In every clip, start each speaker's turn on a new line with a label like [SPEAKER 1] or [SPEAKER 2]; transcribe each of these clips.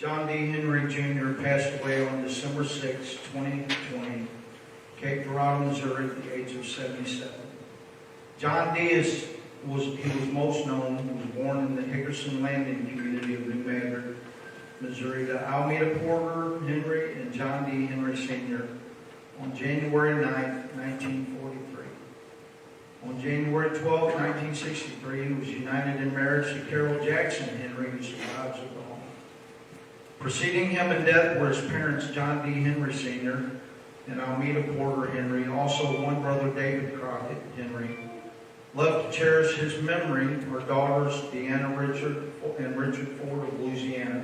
[SPEAKER 1] John D. Henry Jr. passed away on December 6, 2020, Cape Girardeau, Missouri, at the age of 77. John D. was most known. He was born in the Hickerson Landing community of New Madrid, Missouri, to Almeda Porter Henry and John D. Henry Sr. on January 9, 1943. On January 12, 1963, he was united in marriage to Carol Jackson Henry, who survives at home. Preceding him in death were his parents, John D. Henry Sr. and Almeda Porter Henry, also one brother, David Crockett Henry. Left to cherish his memory were daughters, Deanna Richard and Richard Ford of Louisiana,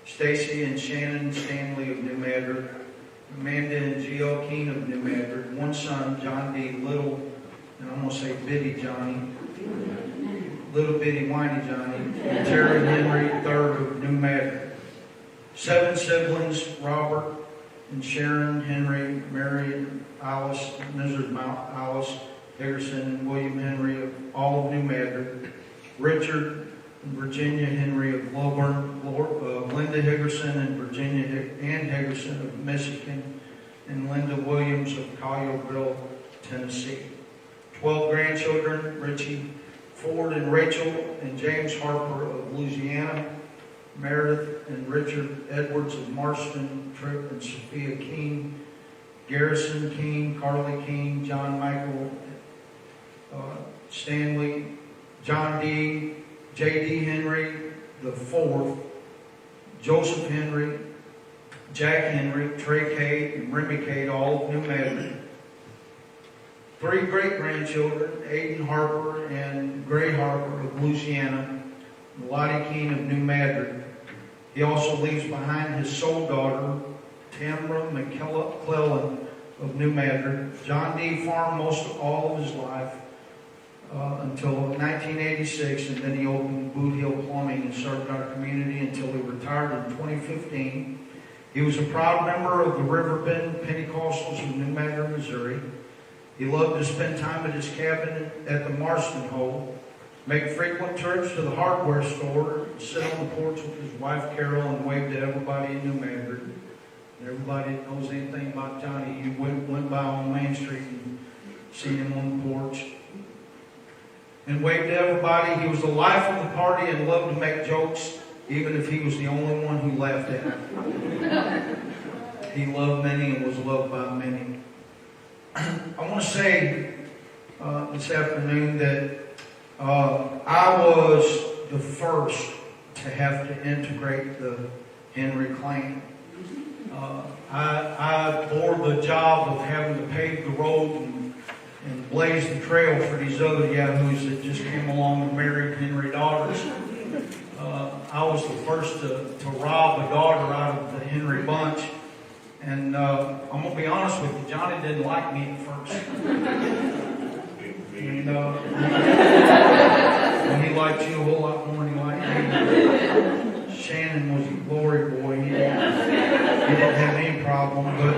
[SPEAKER 1] Stacy and Shannon Stanley of New Madrid, Amanda and G.L. Keene of New Madrid, one son, John D. Little, and I'm going to say Bitty Johnny, Little Bitty Whiny Johnny, and Terry Henry III of New Madrid. 7 siblings, Robert and Sharon Henry, Mary and Alice, Mrs. Alice Hickerson, and William Henry of all of New Madrid, Richard and Virginia Henry of Lilburn, Linda Hickerson and Virginia Ann Hickerson of Michigan, and Linda Williams of Collierville, Tennessee. 12 grandchildren, Richie Ford and Rachel and James Harper of Louisiana, Meredith and Richard Edwards of Marston, Tripp and Sophia Keene, Garrison Keene, Carly Keene, John Michael Stanley, John D., J.D. Henry the Fourth, Joseph Henry, Jack Henry, Trey Cade, and Remy Cade, all of New Madrid. 3 great-grandchildren, Aiden Harper and Gray Harper of Louisiana, and Lottie Keene of New Madrid. He also leaves behind his sole daughter, Tamra McClellan of New Madrid. John D. farmed most of all of his life until 1986, and then he opened Boot Hill Plumbing and served our community until he retired in 2015. He was a proud member of the Riverbend Pentecostals of New Madrid, Missouri. He loved to spend time at his cabin at the Marston Hole, make frequent trips to the hardware store, sit on the porch with his wife Carol and wave to everybody in New Madrid. And everybody that knows anything about Johnny, you went by on Main Street and seen him on the porch. And waved to everybody. He was the life of the party and loved to make jokes, even if he was the only one who laughed at him. He loved many and was loved by many. I want to say this afternoon that I was the first to have to integrate the Henry clan. I bore the job of having to pave the road and blaze the trail for these other yahoos that just came along and married Henry daughters. I was the first to rob a daughter out of the Henry bunch. And I'm going to be honest with you, Johnny didn't like me at first. And well, he liked you a whole lot more than he liked me. Shannon was a glory boy. He didn't have any problem. But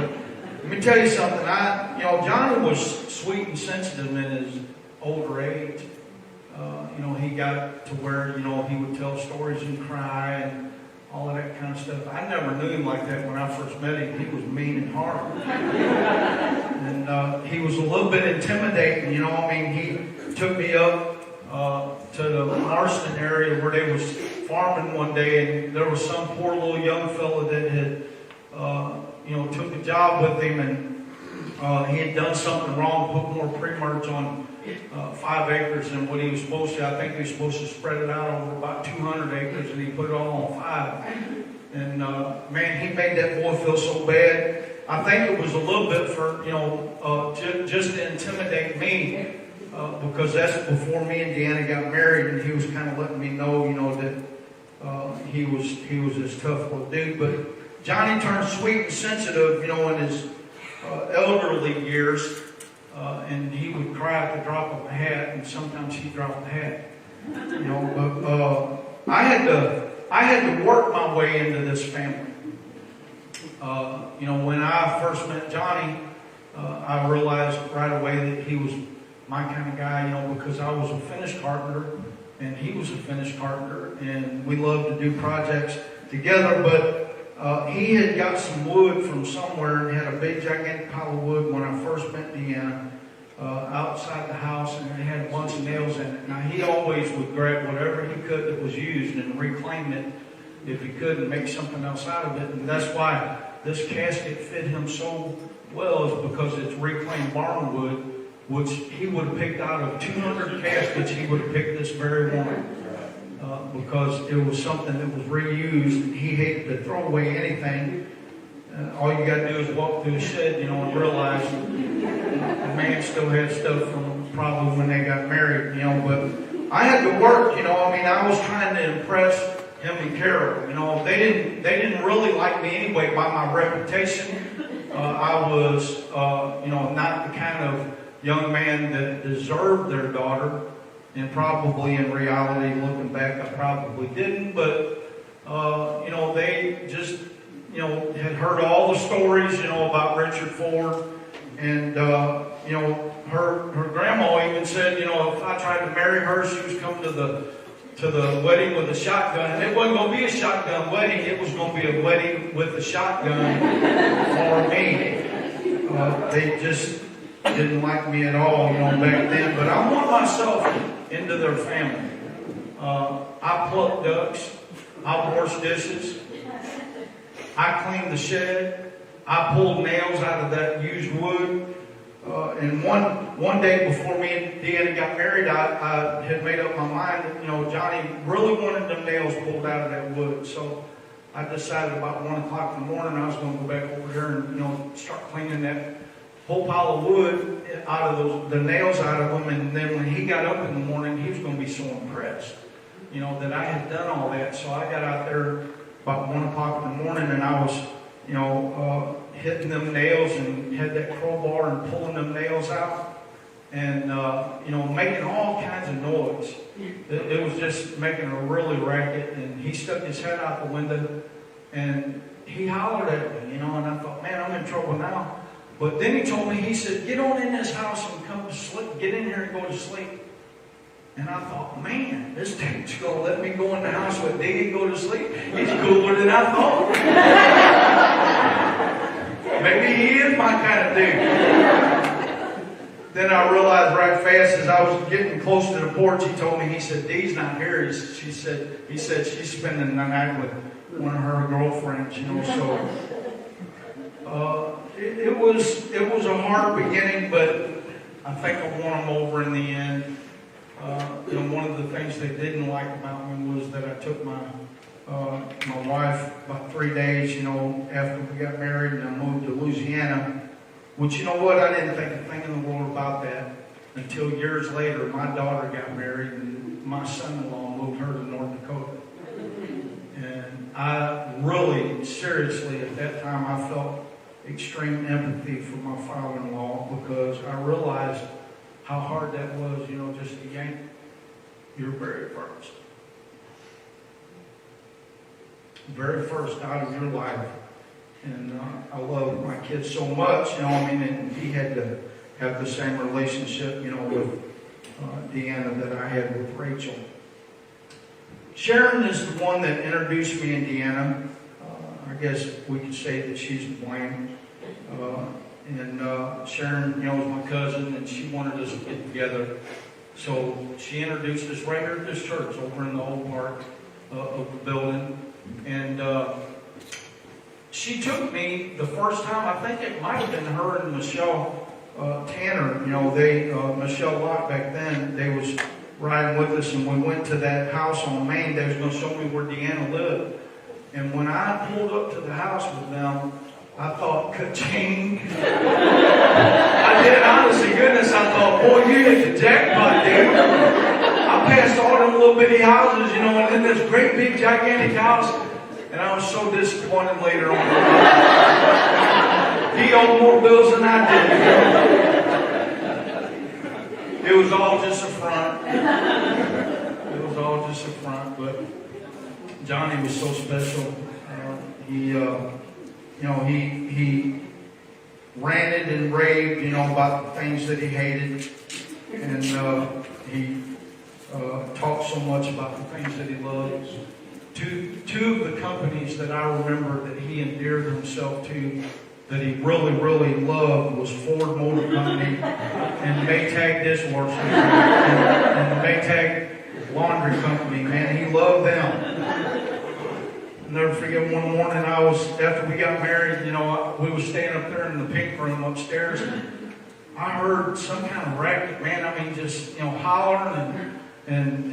[SPEAKER 1] let me tell you something. Johnny was sweet and sensitive in his older age. He got to where, he would tell stories and cry and all of that kind of stuff. I never knew him like that when I first met him. He was mean and hard. And he was a little bit intimidating, He took me up to the Marston area where they was farming one day, and there was some poor little young fella that had, took a job with him, and he had done something wrong, put more pre-merge on 5 acres than what he was supposed to. I think he was supposed to spread it out over about 200 acres, and he put it all on 5. And man, he made that boy feel so bad. I think it was a little bit for, just to intimidate me, because that's before me and Deanna got married, and he was kind of letting me know, that he was this tough little dude. But Johnny turned sweet and sensitive, in his elderly years. And he would cry at the drop of a hat, and sometimes he dropped the hat. But I had to work my way into this family. When I first met Johnny, I realized right away that he was my kind of guy, because I was a finished carpenter, and he was a finished carpenter, and we loved to do projects. together, but he had got some wood from somewhere and had a big gigantic pile of wood when I first met Deanna outside the house, and it had a bunch of nails in it. Now, he always would grab whatever he could that was used and reclaim it if he could and make something else out of it. And that's why this casket fit him so well, is because it's reclaimed barn wood, which he would have picked out of 200 caskets. He would have picked this very one because it was something that was reused. He hated to throw away anything. All you got to do is walk through the shed, and realize the man still had stuff from probably when they got married, But I had to work, I was trying to impress him and Carol. They didn't really like me anyway by my reputation. I was, not the kind of young man that deserved their daughter, and probably in reality, looking back, I probably didn't. But they just, had heard all the stories, about Richard Ford, and her grandma even said, if I tried to marry her, she was coming to the wedding with a shotgun. And it wasn't going to be a shotgun wedding. It was going to be a wedding with a shotgun for me. They just didn't like me at all, back then. But I won myself into their family. I plucked ducks. I washed dishes. I cleaned the shed. I pulled nails out of that used wood. And one day before me and Deanna got married, I had made up my mind that, Johnny really wanted them nails pulled out of that wood. So I decided about 1 o'clock in the morning I was going to go back over there and, start cleaning that whole pile of wood out of the nails out of them. And then when he got up in the morning, he was going to be so impressed, that I had done all that. So I got out there about 1 o'clock in the morning, and I was, hitting them nails and had that crowbar and pulling them nails out and, making all kinds of noise. It was just making a really racket, and he stuck his head out the window and he hollered at me, and I thought, man, I'm in trouble now. But then he told me, he said, get on in this house and come to sleep, get in here and go to sleep. And I thought, man, this dude's going to let me go in the house with Dee and go to sleep. He's cooler than I thought. Maybe he is my kind of dude. Then I realized right fast as I was getting close to the porch, he told me, he said, Dee's not here. He said she's spending the night with one of her girlfriends, so it was a hard beginning, but I think I won them over in the end. One of the things they didn't like about me was that I took my wife about 3 days, after we got married, and I moved to Louisiana, which, you know what, I didn't think a thing in the world about that until years later. My daughter got married, and my son-in-law moved her to North Dakota. And I really, seriously, at that time, I felt extreme empathy for my father-in-law, because I realized how hard that was, just to yank your very first out of your life. And I love my kids so much, and he had to have the same relationship, with Deanna that I had with Rachel. Sharon is the one that introduced me and Deanna. I guess we could say that she's to blame. And Sharon, was my cousin, and she wanted us to get together. So she introduced us right here at this church over in the old part of the building. And she took me the first time, I think it might have been her and Michelle Tanner. Michelle Lott back then, they was riding with us, and we went to that house on Main. They was going to show me where Deanna lived. And when I pulled up to the house with them, I thought, ka-ching. I did, honest to goodness, I thought, boy, you hit the jackpot, dude. I passed all them little bitty houses, and then this great big gigantic house, and I was so disappointed later on. He owed more bills than I did. It was all just a front. It was all just a front, but Johnny was so special. He ranted and raved, about the things that he hated, and he talked so much about the things that he loved. two of the companies that I remember that he endeared himself to, that he really, really loved, was Ford Motor Company and Maytag Dishwasher and Maytag Laundry Company. Man, he loved them. I'll never forget one morning after we got married, we was staying up there in the pink room upstairs, and I heard some kind of racket, man. I mean, just, hollering and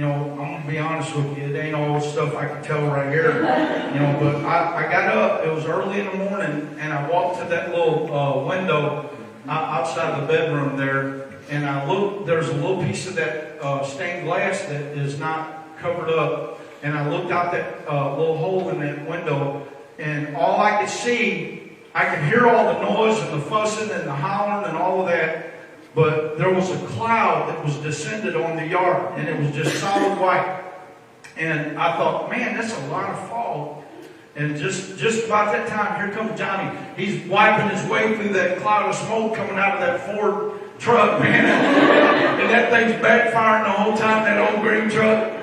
[SPEAKER 1] I'm going to be honest with you, it ain't all the stuff I can tell right here, but I got up, it was early in the morning, and I walked to that little window outside the bedroom there, and I looked, there's a little piece of that stained glass that is not covered up, and I looked out that little hole in that window, and all I could see, I could hear all the noise and the fussing and the hollering and all of that, but there was a cloud that was descended on the yard, and it was just solid white. And I thought, man, that's a lot of fog. And just about that time, here comes Johnny. He's wiping his way through that cloud of smoke coming out of that Ford truck, man. And that thing's backfiring the whole time, that old green truck.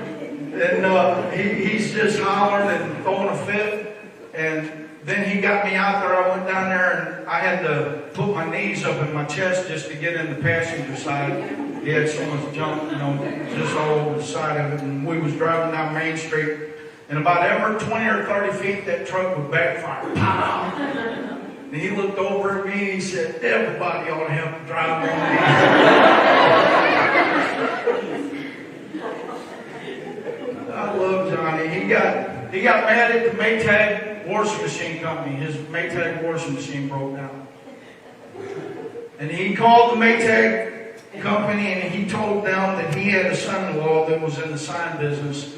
[SPEAKER 1] And he's just hollering and throwing a fit. And then he got me out there. I went down there and I had to put my knees up in my chest just to get in the passenger side. He had so much junk, just all over the side of it. And we was driving down Main Street, and about every 20 or 30 feet, that truck would backfire. Pow! And he looked over at me and he said, everybody ought to have to drive on. I love Johnny. He got mad at the Maytag washing machine company. His Maytag washing machine broke down. And he called the Maytag company and he told them that he had a son-in-law that was in the sign business,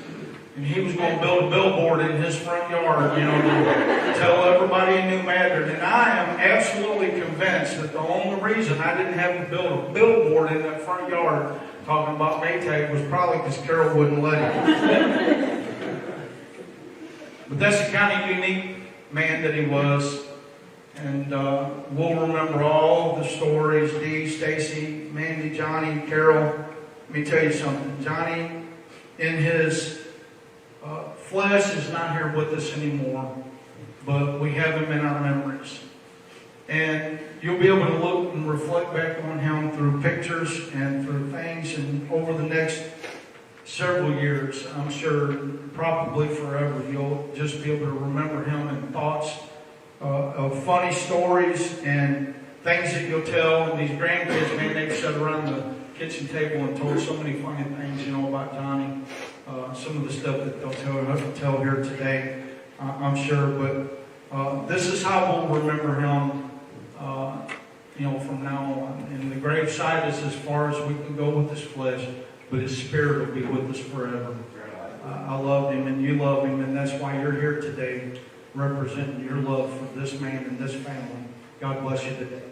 [SPEAKER 1] and he was going to build a billboard in his front yard, to tell everybody in New Madrid. And I am absolutely convinced that the only reason I didn't have to build a billboard in that front yard talking about Maytag was probably because Carol wouldn't let him. But that's the kind of unique man that he was. And we'll remember all the stories. Dee, Stacy, Mandy, Johnny, Carol. Let me tell you something. Johnny, in his flesh, is not here with us anymore, but we have him in our memories. And you'll be able to look and reflect back on him through pictures and through things, and over the next several years, I'm sure, probably forever, you'll just be able to remember him in thoughts of funny stories and things that you'll tell. And these grandkids, man, they've sat around the kitchen table and told so many funny things, about Johnny. Some of the stuff that they'll tell here today, I'm sure. But this is how we'll remember him, from now on. And the graveside is as far as we can go with his flesh, but his spirit will be with us forever. I love him, and you love him, and that's why you're here today, representing your love for this man and this family. God bless you today.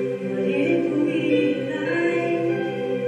[SPEAKER 2] What it would be like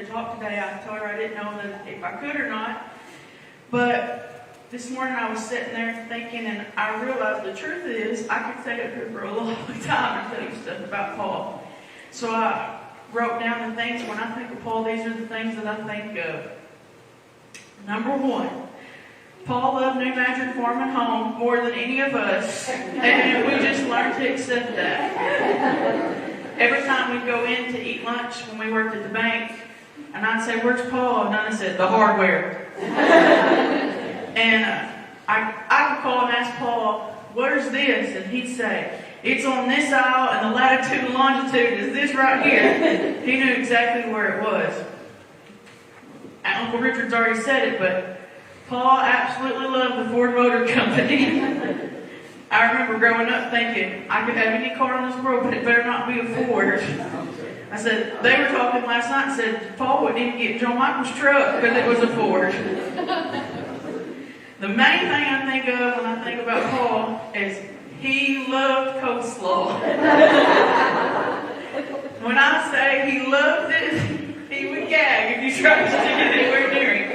[SPEAKER 2] talk today. I told her I didn't know that if I could or not. But this morning I was sitting there thinking, and I realized the truth is I could stay up here for a long time and tell you stuff about Paul. So I wrote down the things. When I think of Paul, these are the things that I think of. Number one, Paul loved New Madrid Farm and Home more than any of us, and we just learned to accept that. Every time we'd go in to eat lunch when we worked at the bank, and I'd say, "Where's Paul?" And Nana said, "The hardware." And I would call and ask Paul, "Where's this?" And he'd say, "It's on this aisle, and the latitude and longitude is this right here." He knew exactly where it was. And Uncle Richard's already said it, but Paul absolutely loved the Ford Motor Company. I remember growing up thinking, I could have any car on this world, but it better not be a Ford. I said, they were talking last night and said, Paul wouldn't even get John Michael's truck because it was a Ford. The main thing I think of when I think about Paul is he loved coleslaw. When I say he loved it, he would gag if you tried to stick it anywhere near him.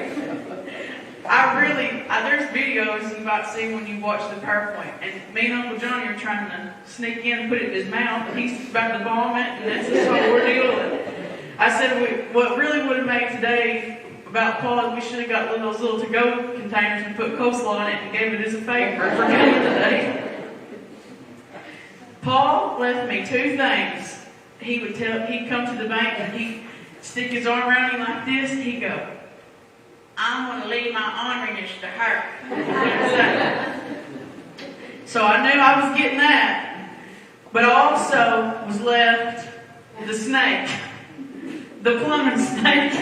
[SPEAKER 2] There's videos you might see when you watch the PowerPoint, and me and Uncle Johnny are trying to sneak in and put it in his mouth, and he's about to vomit, and that's this whole ordeal. And I said, what really would have made today about Paul is we should have got those little to-go containers and put coleslaw in it and gave it as a favor for him today. Paul left me two things. He'd come to the bank and he'd stick his arm around me like this, and he'd go, "I'm going to leave my orneriness to her." So I knew I was getting that. But I also was left the snake. The plumbing snake.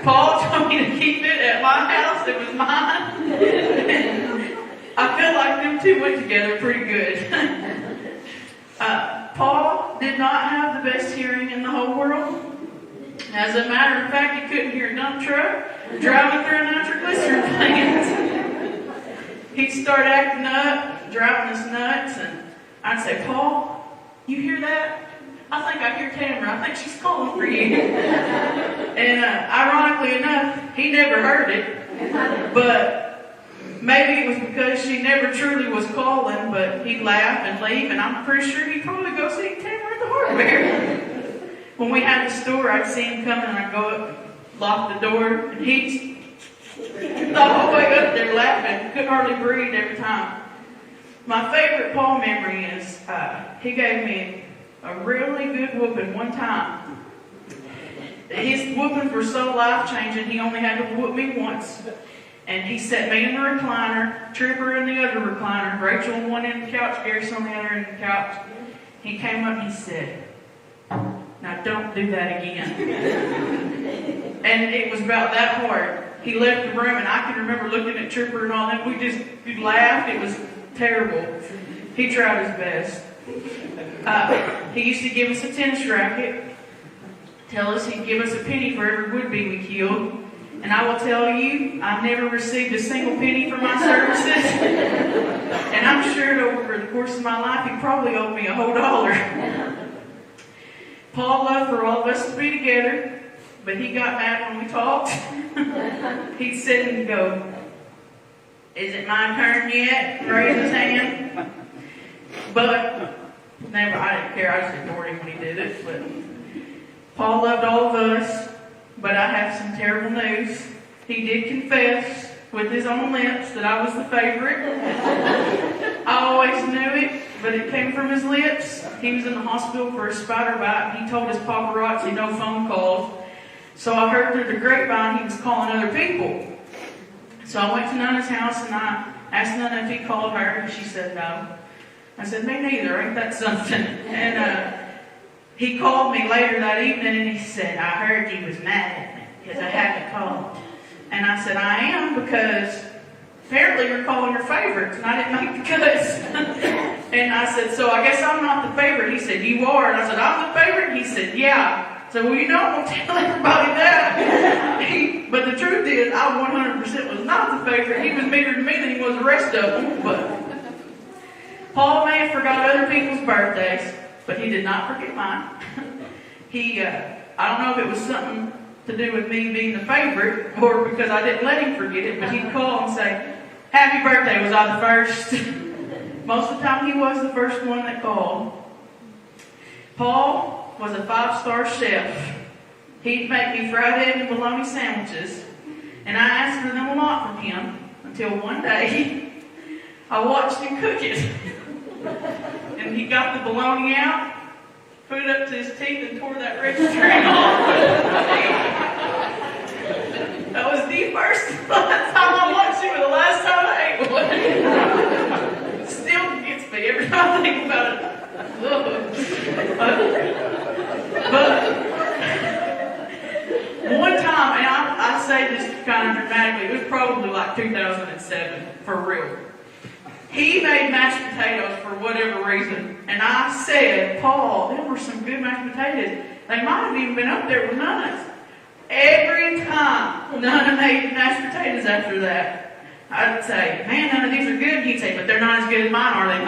[SPEAKER 2] Paul told me to keep it at my house. It was mine. I feel like them two went together pretty good. Paul did not have the best hearing in the whole world. As a matter of fact, he couldn't hear a dump truck driving through a nitroglycerin plant. He'd start acting up, driving us nuts, and I'd say, "Paul, you hear that? I think I hear Tamara. I think she's calling for you." And ironically enough, he never heard it, but maybe it was because she never truly was calling, but he'd laugh and leave, and I'm pretty sure he'd probably go see Tamara at the hardware. When we had the store, I'd see him coming, and I'd go up, lock the door, and he'd the whole way up there laughing. Couldn't hardly breathe every time. My favorite Paul memory is he gave me a really good whooping one time. His whoopings were so life-changing, he only had to whoop me once. And he set me in the recliner, Trooper in the other recliner, Rachel on one end of the couch, Garrison on the other end of the couch. He came up and he said, "Now don't do that again." And it was about that hard. He left the room, and I can remember looking at Trooper and all that. We laughed. It was terrible. He tried his best. He used to give us a tennis racket, tell us he'd give us a penny for every would-be we killed. And I will tell you, I've never received a single penny for my services. And I'm sure over the course of my life, he probably owed me a whole $1. Paul loved for all of us to be together, but he got mad when we talked. He'd sit and go, "Is it my turn yet?" Raise his hand. But never, I didn't care. I just ignored him when he did it. But Paul loved all of us, but I have some terrible news. He did confess with his own lips that I was the favorite. I always knew it, but it came from his lips. He was in the hospital for a spider bite. He told his paparazzi no phone calls. So I heard through the grapevine he was calling other people. So I went to Nana's house and I asked Nana if he called her, and she said no. I said, "Me neither, ain't that something?" And he called me later that evening and he said, "I heard you was mad at me because I haven't called." And I said, "I am, because apparently you're calling your favorites, and I didn't make the cuts." And I said, "So I guess I'm not the favorite." He said, "You are." And I said, "I'm the favorite?" He said, "Yeah." So, "Well, you know, I'm going to tell everybody that." But the truth is, I 100% was not the favorite. He was meaner to me than he was the rest of them. But Paul may have forgot other people's birthdays, but he did not forget mine. He I don't know if it was something to do with me being the favorite or because I didn't let him forget it, but he'd call and say, "Happy birthday, was I the first?" Most of the time he was the first one that called. Paul was a 5-star chef. He'd make me fried egg and bologna sandwiches, and I asked for them a lot from him until one day I watched him cook it. And he got the bologna out, put it up to his teeth, and tore that red string off. That was the first time I watched him, and the last time I ate one. It still gets me every time I think about it. But one time, and I say this kind of dramatically, it was probably like 2007, for real. He made mashed potatoes for whatever reason, and I said, "Paul, there were some good mashed potatoes. They might have even been up there with nuts." Every time Nana made mashed potatoes after that, I'd say, "Man, none of these are good." He'd say, "But they're not as good as mine, are they?"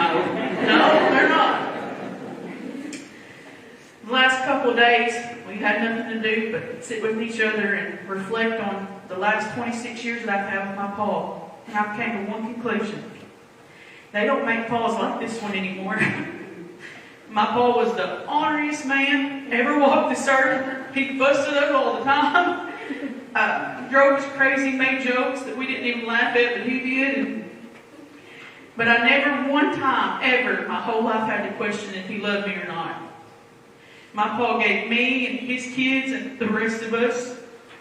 [SPEAKER 2] No, they're not. The last couple of days, we had nothing to do but sit with each other and reflect on the last 26 years that I've had with my Paul. And I came to one conclusion. They don't make Pauls like this one anymore. My Paul was the honoriest man ever walked this earth. He fussed at us all the time. Drove us crazy, made jokes that we didn't even laugh at, but he did. But I never one time, ever, my whole life had to question if he loved me or not. My Paul gave me and his kids and the rest of us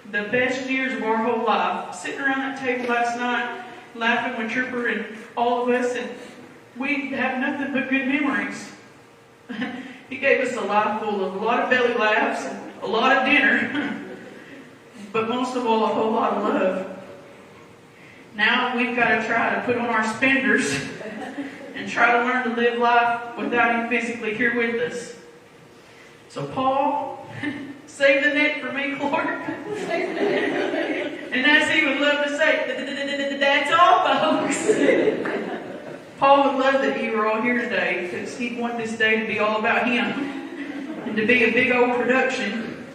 [SPEAKER 2] the best years of our whole life. Sitting around that table last night, laughing with Trooper and all of us, and we have nothing but good memories. He gave us a life full of a lot of belly laughs and a lot of dinner, but most of all, a whole lot of love. Now we've got to try to put on our spenders and try to learn to live life without him physically here with us. So Paul, save the net for me, Lord. And as he would love to say, that's all, folks. Paul would love that you were all here today, because he'd want this day to be all about him and to be a big old production.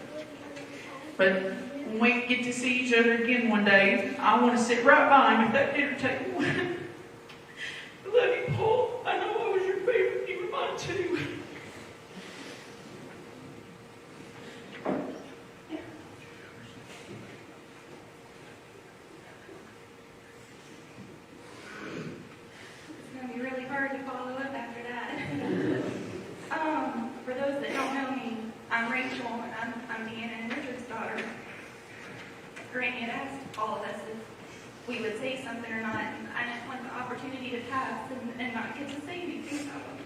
[SPEAKER 2] But when we get to see each other again one day, I want to sit right by him at that dinner table. I love you, Paul. I know I was your favorite. You were mine too.
[SPEAKER 3] Hard to follow up after that. For those that don't know me, I'm Rachel, and I'm Deanna and Richard's daughter. Granny had asked all of us if we would say something or not, and I didn't want the opportunity to pass and not get to say anything about them.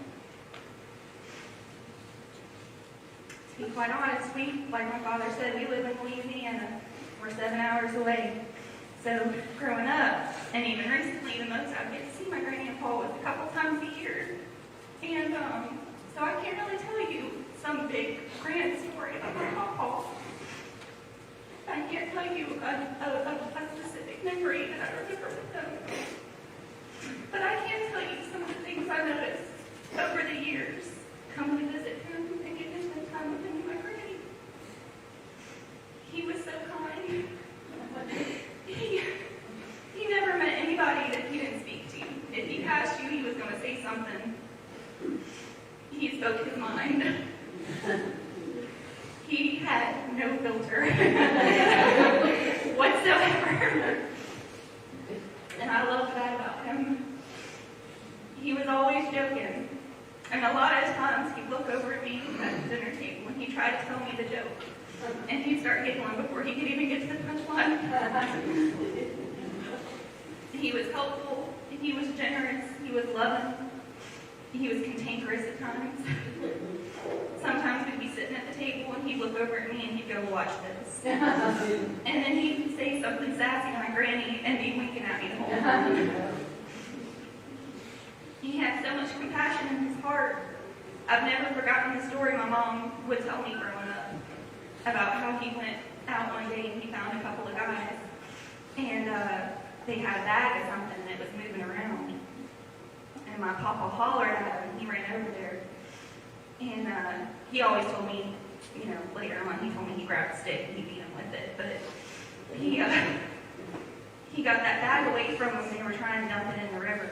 [SPEAKER 3] To be quite honest, like my father said, we live in Louisiana. We're 7 hours away. So growing up, and even recently, the most I get to see my granny and Paul was a couple times a year. And so I can't really tell you some big grand story about my Paul. I can't tell you a specific memory that I remember with them. But I can tell you some of the things I noticed over the years. Come to visit him and get to spend time with him and my granny. He was so kind. He never met anybody that he didn't speak to. If he passed you, he was going to say something. He spoke his mind. He had no filter whatsoever. And I loved that about him. He was always joking. And a lot of times he'd look over at me at the dinner table and he'd try to tell me the joke. And he'd start giggling before he could even get to the punchline. He was helpful, he was generous, he was loving, he was cantankerous at times. Sometimes we'd be sitting at the table and he'd look over at me and he'd go, "Watch this." And then he'd say something sassy to my granny and be winking at me the whole time. He had so much compassion in his heart. I've never forgotten the story my mom would tell me growing up about how he went out one day and he found a couple of guys, and they had a bag of something that was moving around. And my papa hollered at him, and he ran over there. And he always told me you know, later on he told me he grabbed a stick and he beat him with it. But he got that bag away from him. They were trying to dump it in the river.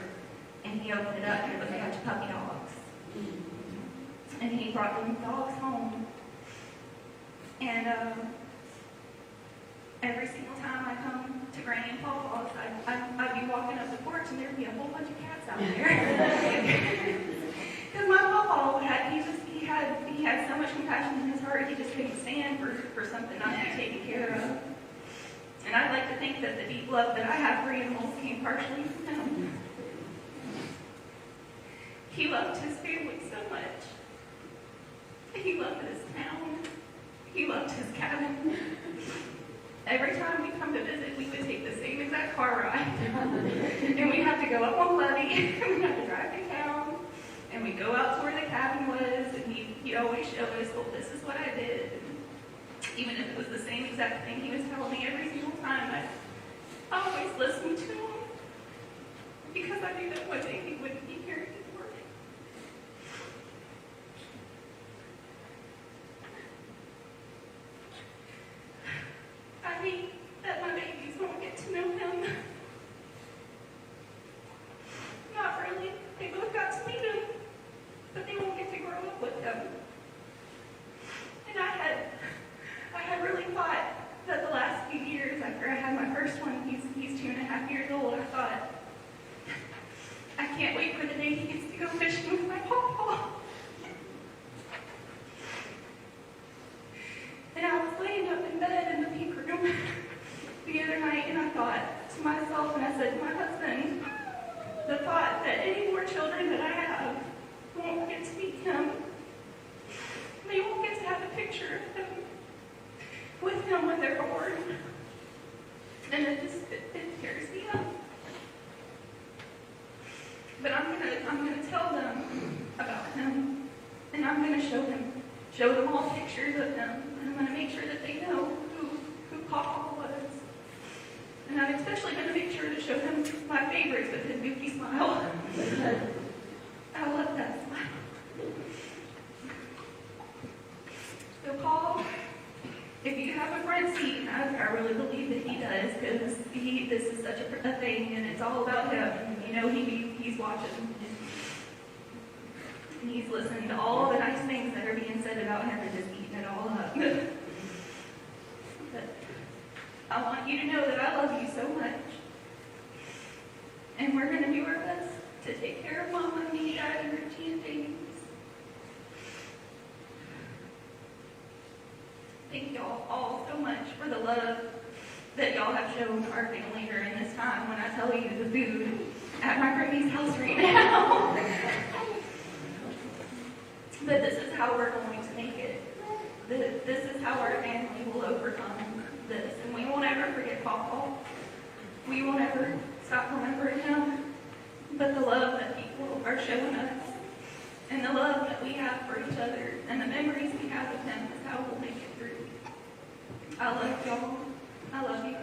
[SPEAKER 3] And he opened it up and it was a bunch of puppy dogs. And he brought them dogs home. And every single time I come to Granny and Papa's, I'd be walking up the porch and there'd be a whole bunch of cats out there. Because my Papa he had so much compassion in his heart, he just couldn't stand for something not to be taken care of. And I'd like to think that the deep love that I have for animals came partially from him. He loved his family so much. He loved his town. He loved his cabin. Every time we come to visit, we would take the same exact car ride. And we'd have to go up on Levee, and we'd have to drive to town, and we'd go out to where the cabin was, and he'd always show us, well, this is what I did. And even if it was the same exact thing he was telling me every single time, I always listened to him, because I knew that one day he wouldn't be here anymore. I hate that my babies won't get to know him. Not really. They both got to meet him, but they won't get to grow up with him. And I had really thought that the last few years after I had my first one, he's 2.5 years old, I thought, I can't wait for the day he gets to go fishing with my papa. And I was laying up in bed in the pink room the other night, and I thought to myself, and I said to my husband, the thought that any more children that I have won't get to meet him. They won't get to have a picture of him with him when they're born. And it tears me up. But I'm gonna tell them about him, and I'm gonna show them all pictures of him, and I'm gonna make sure that they know who Papa was. And I'm especially gonna make sure to show them my favorites with his goofy smile. I love that smile. So Paul, if you have a front seat, and I really believe that he does, because this is such a thing, and it's all about him. And you know, he's watching, and he's listening to all the nice things that are being said about him and just eating it all up. But I want you to know that I love you so much, and we're going to do our best to take care of Mama, me, Dad, and Richie, and babies. Thank y'all all so much for the love that y'all have shown our family during this time. When I tell you the food at my Grammy's house right now, but this is how we're going to make it. This is how our family will overcome this, and we won't ever forget Papa. We won't ever stop remembering him. But the love that people are showing us, and the love that we have for each other, and the memories we have of him is how we'll make it through. I love y'all. I love you.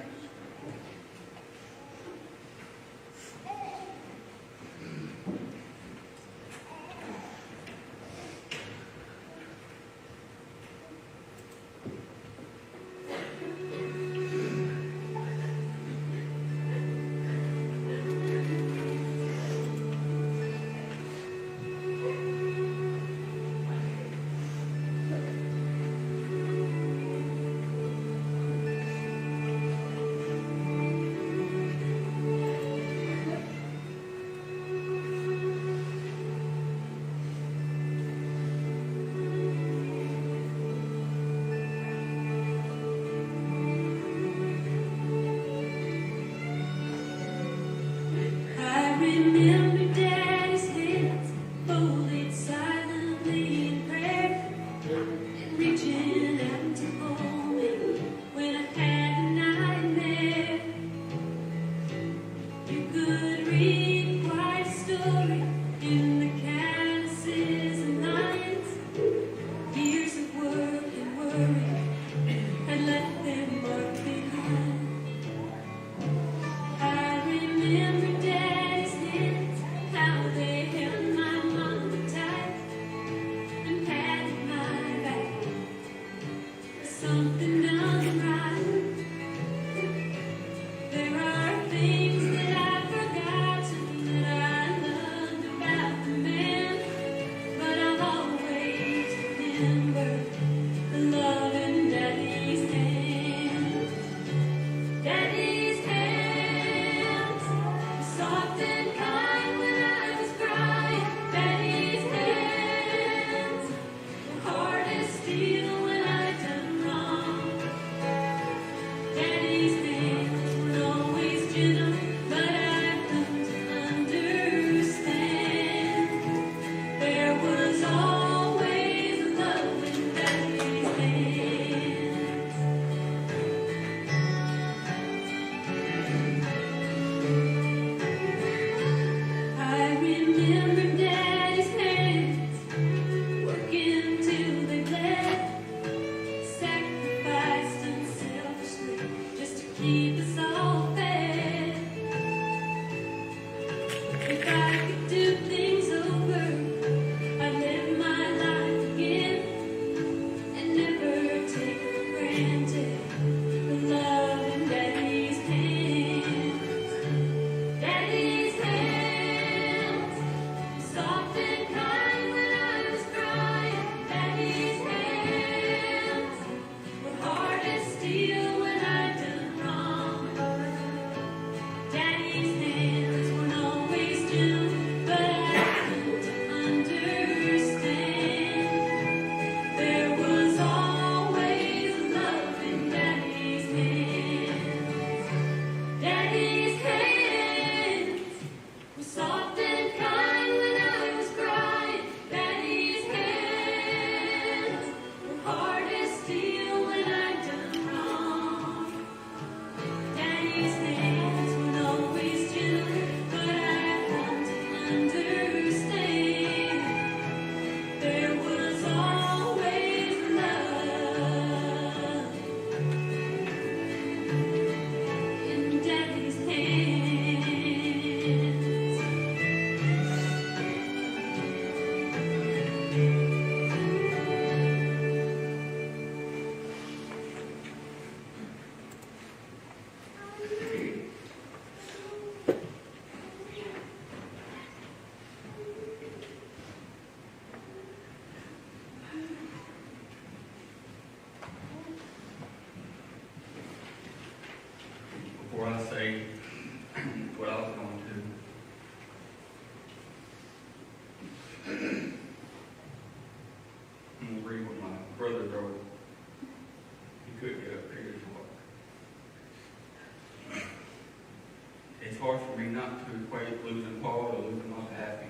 [SPEAKER 4] equate losing Paul to losing my pappy.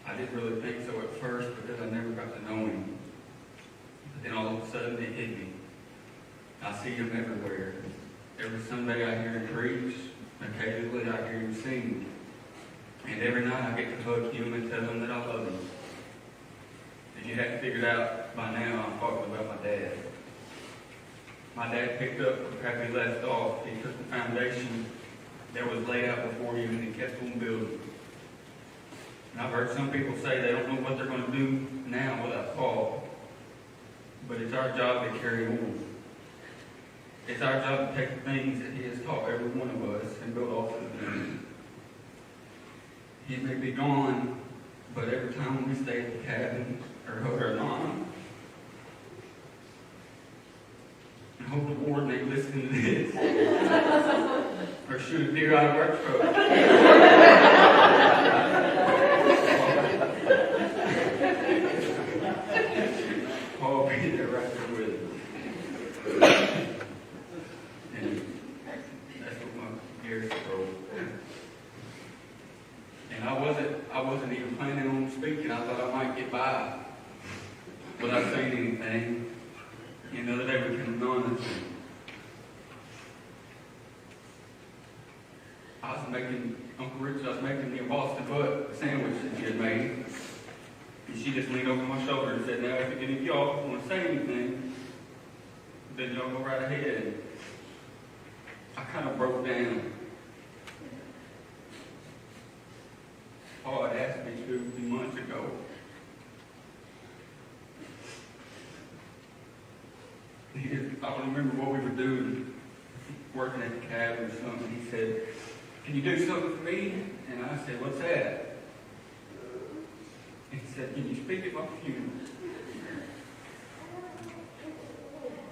[SPEAKER 4] I didn't really think so at first because I never got to know him. But then all of a sudden it hit me. I see him everywhere. Every Sunday I hear him preach. Occasionally I hear him sing. And every night I get to hug him and tell him that I love him. If you hadn't figured out by now, I'm talking about my dad. My dad picked up where Pappy left off. He took the foundation that was laid out before him and he kept on building. And I've heard some people say they don't know what they're going to do now without Paul. But it's our job to carry on. It's our job to take the things that he has taught every one of us and build off of them. He may be gone, but every time we stay at the cabin or hug our mom, I hope the warden ain't listening to this. Or shoot a deer out of our truck. Paul be there right there with us. And that's what my ears told. And I wasn't even planning on speaking. I thought I might get by without saying anything. And the other day we came on. I was making me a Boston butt sandwich that she had made. And she just leaned over my shoulder and said, now if any of y'all want to say anything, then y'all go right ahead. And I kind of broke down. Paul had asked me to a few months ago. I don't remember what we were doing, working at the cabin or something. He said, can you do something for me? And I said, what's that? And he said, can you speak at my funeral?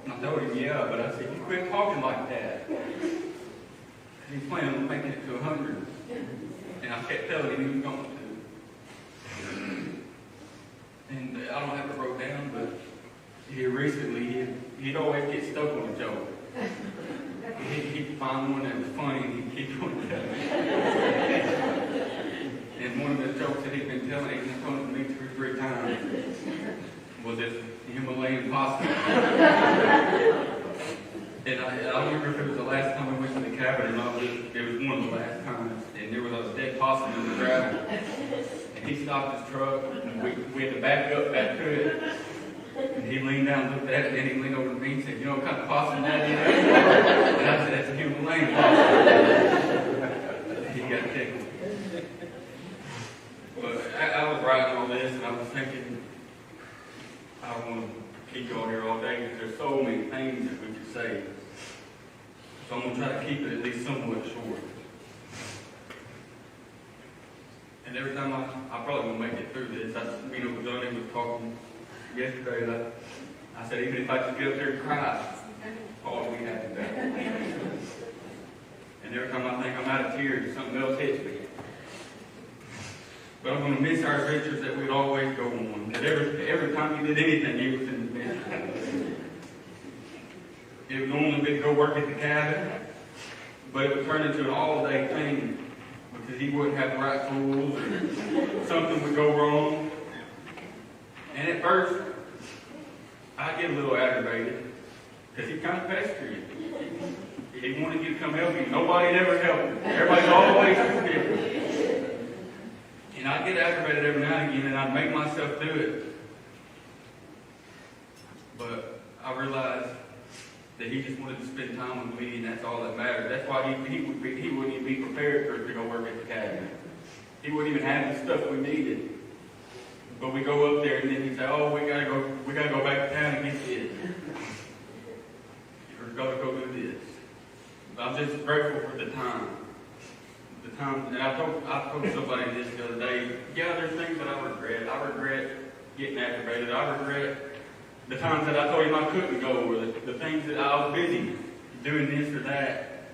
[SPEAKER 4] And I told him, yeah, but I said, you quit talking like that. He's planning on making it to 100. And I kept telling him he was going to. And I don't have it wrote down, but here recently, he'd always get stuck on a joke. He'd find one that was funny and he'd keep on telling it. And one of the jokes that he'd been telling in front of me 2 or 3 times was this Himalayan pasta. And I don't remember if it was the last time we went to the cabin or not, it was one of the last times. And there was a dead possum in the gravel. And he stopped his truck and we had to back up back to it. And he leaned down and looked at it, and then he leaned over to me and said, you know what kind of possum that is? And I said, that's a Himalayan possum. He got tickled. But I was writing all this, and I was thinking, I don't want to keep y'all here all day, because there's so many things that we could say. So I'm going to try to keep it at least somewhat short. And every time I probably won't make it through this, with Johnny was talking yesterday, I said, even if I just get up there and cry, Paul will be happy about it. And every time I think I'm out of tears, something else hits me. But I'm going to miss our adventures that we'd always go on. That every time you did anything, you was in the adventure. It would normally be to go work at the cabin, but it would turn into an all-day thing because he wouldn't have the right tools or something would go wrong. And at first, I'd get a little aggravated because he'd kind of pester you. He wanted you to come help him. Nobody ever helped him. Everybody's always too different. And I'd get aggravated every now and again, and I'd make myself do it. But I realized that he just wanted to spend time with me, and that's all that mattered. That's why he wouldn't even be prepared to go work at the cabin. He wouldn't even have the stuff we needed. But we go up there and then he'd say, oh, we gotta go back to town and get this. Or gotta go do this. But I'm just grateful for the time. The time, and I told somebody this the other day, yeah, there's things that I regret. I regret getting aggravated. I regret the times that I told him I couldn't go, or the things that I was busy doing this or that.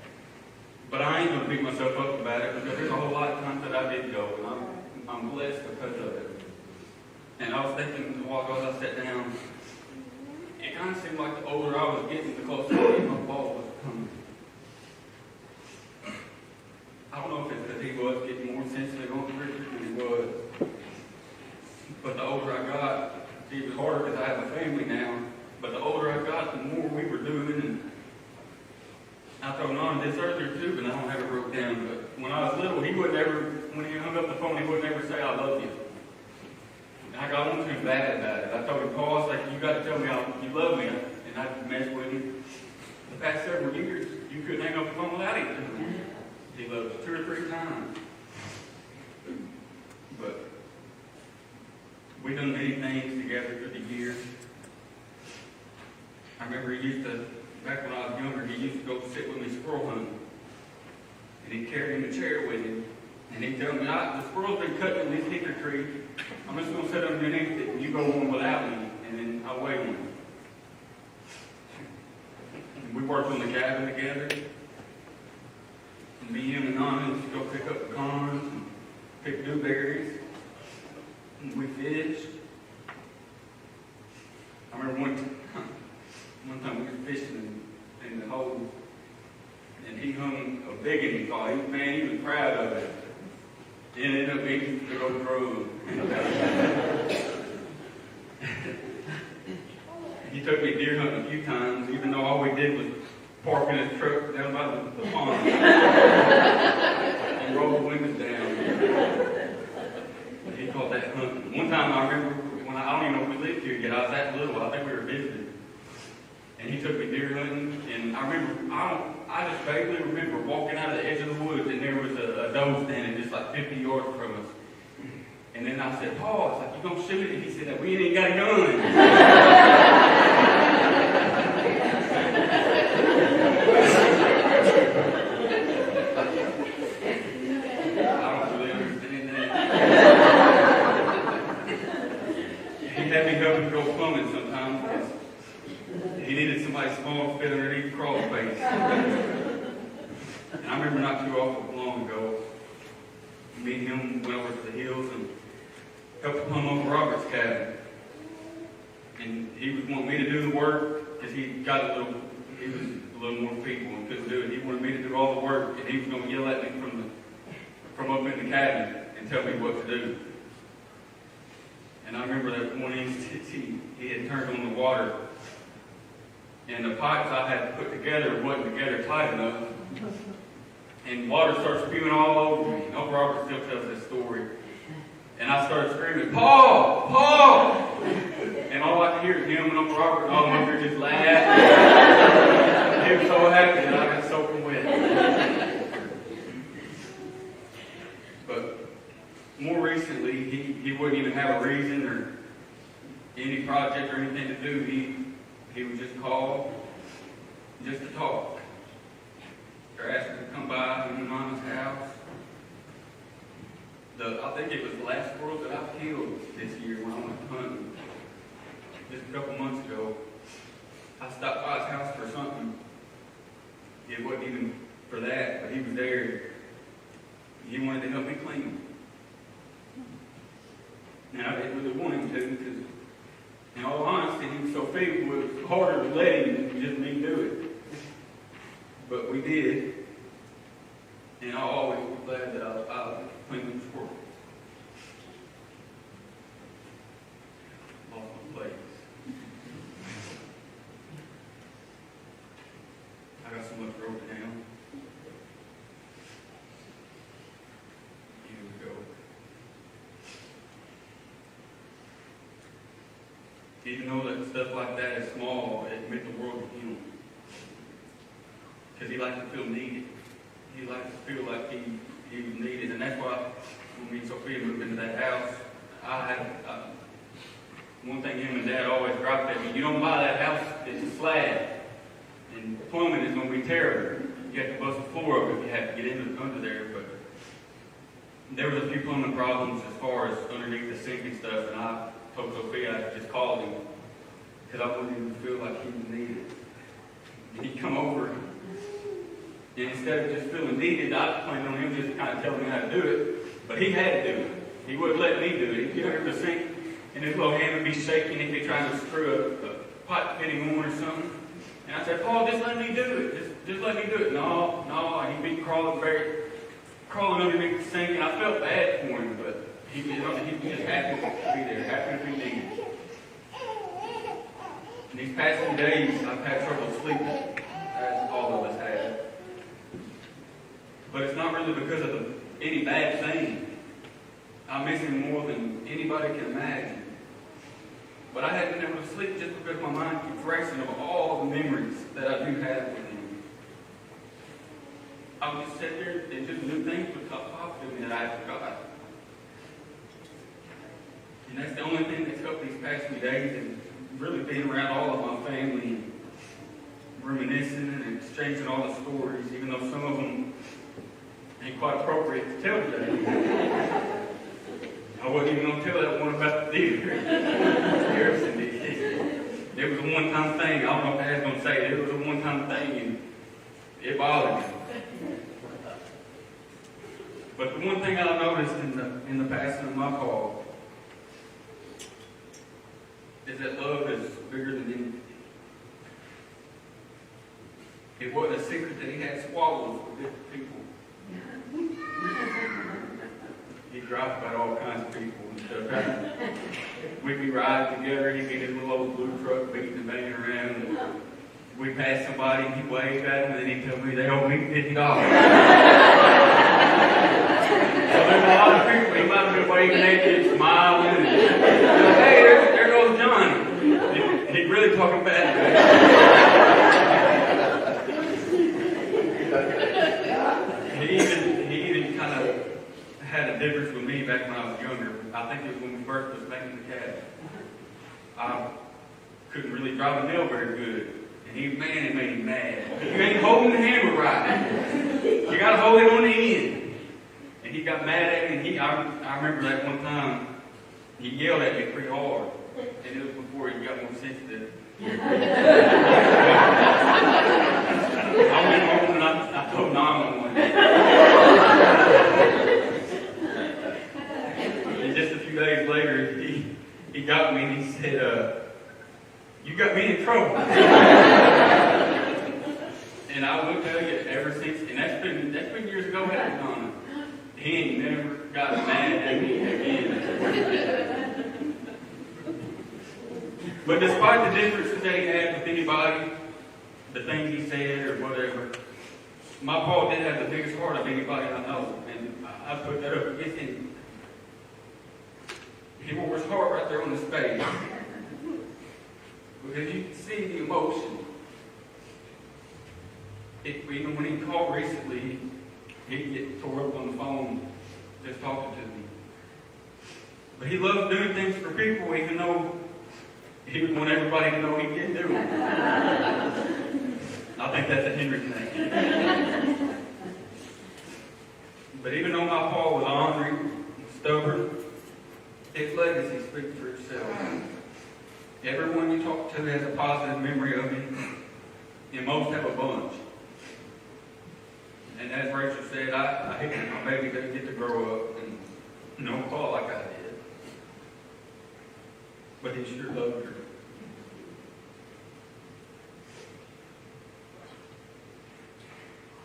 [SPEAKER 4] But I ain't gonna beat myself up about it because there's a whole lot of times that I did go, and I'm blessed because of it. And I was thinking, a while ago as I sat down, it kind of seemed like the older I was getting, the closer I was my ball was coming. I don't know if phone, he would never say, I love you. And I got on to him bad about it. I told him, Paul, I was like, you got to tell me you love me. And I messed with him. The past several years, you couldn't hang up the phone without him. He loves you 2 or 3 times. But we done many things together through the years. I remember he used to, back when I was younger, he used to go sit with me squirrel hunting. And he'd carry him a chair with him. And he'd tell me, the squirrel's been cutting this hickory tree. I'm just going to sit underneath it and you go one without me. And then I'll weigh one. And we worked on the cabin together. And me, him, and Nana used to go pick up pecans and pick blueberries. And we fished. I remember one time we were fishing in the hole, and he hung a big one, he thought. He was proud of it. It ended up being a big old drum. He took me deer hunting a few times, even though all we did was park in his truck down by the pond and roll the windows down. He called that hunting. One time I remember, when I don't even know if we lived here yet, I was that little, I think we were visiting. And he took me deer hunting, and I remember, I just vaguely remember walking out of the edge of the woods, and there was a doe standing just like 50 yards from us. And then I said, Paul, I was like, you gonna shoot it? And he said, we ain't got a gun. I don't really understand that. He had me help him go plumbing sometimes because he needed somebody small to fit underneath the crawl space. And I remember not too long ago, me and him went over to the hills and helped plumb up Robert's cabin. And he was wanting me to do the work because he was a little more people and couldn't do it. He wanted me to do all the work, and he was going to yell at me from up in the cabin and tell me what to do. And I remember that one instance he had turned on the water, and the pipes I had put together wasn't together tight enough. And water started spewing all over me. Uncle Robert still tells this story. And I started screaming, Paul! Paul! And all I could hear is him and Uncle Robert and all of them up here just laughing. He was so happy that I got soaking wet. But more recently, he wouldn't even have a reason or any project or anything to do. He would just call just to talk. Or ask me to come by to Mama's house. I think it was the last squirrel that I killed this year when I went hunting. Just a couple months ago. I stopped by his house for something. It wasn't even for that, but he was there. He wanted to help me clean them. Now, it was a wanting to, because in all honesty, he was so faithful, it was harder to let him than just me do it. But we did. And I always was glad that I cleaned them squirrels. Lost my place. I got so much broken down. Years ago. Even though that stuff like that is small, it meant the world to him. Because he liked to feel needed. He liked to feel like he was needed. And that's why when me and Sophia moved into that house, I had one thing him and Dad always dropped at me. You don't buy that house, it's a slab. And plumbing is going to be terrible. You have to bust the floor up if you have to get under there. But there was a few plumbing problems as far as underneath the sink and stuff. And I told Sophia I just called him because I wanted him to feel like he was needed. And he'd come over. And instead of just feeling needed, I was planning on him just kind of telling me how to do it. But he had to do it. He wouldn't let me do it. He'd get under the sink, and his little hand would be shaking if he tried to screw a pipe fitting on or something. And I said, Paul, just let me do it. Just let me do it. No. He'd be crawling underneath the sink, and I felt bad for him, but he was just happy to be there, happy to be needed. And these past few days, I've had trouble sleeping, as all of us have. But it's not really because of any bad thing. I miss him more than anybody can imagine. But I haven't been able to sleep just because my mind keeps racing of all the memories that I do have with him. I would just sit there and just new things would pop to me that I forgot. And that's the only thing that's helped these past few days, and really being around all of my family and reminiscing and exchanging all the stories, even though some of them ain't quite appropriate to tell today. I wasn't even going to tell that one about the theater. Harrison did. It was a one-time thing. I don't know if Dad's going to say it. It was a one-time thing, and it bothered me. But the one thing I noticed in the passing of my Paul is that love is bigger than anything. It wasn't a secret that he had swallows for different people. He dropped about all kinds of people and stuff. We'd be riding together, he'd get his little old blue truck beating the banging around. We'd pass somebody and he'd wave at them and then he'd tell me they owe me $50. So there's a lot of people, he might have been waving at you, smiling, and hey, there goes Johnny. He'd really talking bad to me. He even kind of had a difference with me back when I was younger. I think it was when we first was making the cabin. I couldn't really drive a nail very good. And it made him mad. You ain't holding the hammer right. You gotta hold it on the end. And he got mad at me, and I remember that one time, he yelled at me pretty hard. And it was before he got more sensitive. I went home and I told 911. And just a few days later, he got me and he said, you got me in trouble. And I will tell you, ever since, and that's been years ago, that was done. He ain't never got mad at me again. But despite the differences that he had with anybody, the things he said or whatever, my Paul did have the biggest heart of anybody I know, and I put that up against him. He wore his heart right there on his face. Because you can see the emotion. Even when he called recently, he'd get tore up on the phone just talking to me. But he loved doing things for people, even though he would want everybody to know he did do it. I think that's a Henry thing. But even though my Paul was ornery and stubborn, his legacy speaks for itself. Everyone you talk to has a positive memory of him, and most have a bunch. And as Rachel said, I hate that my baby didn't get to grow up and know Paul like I did. But he sure loved her.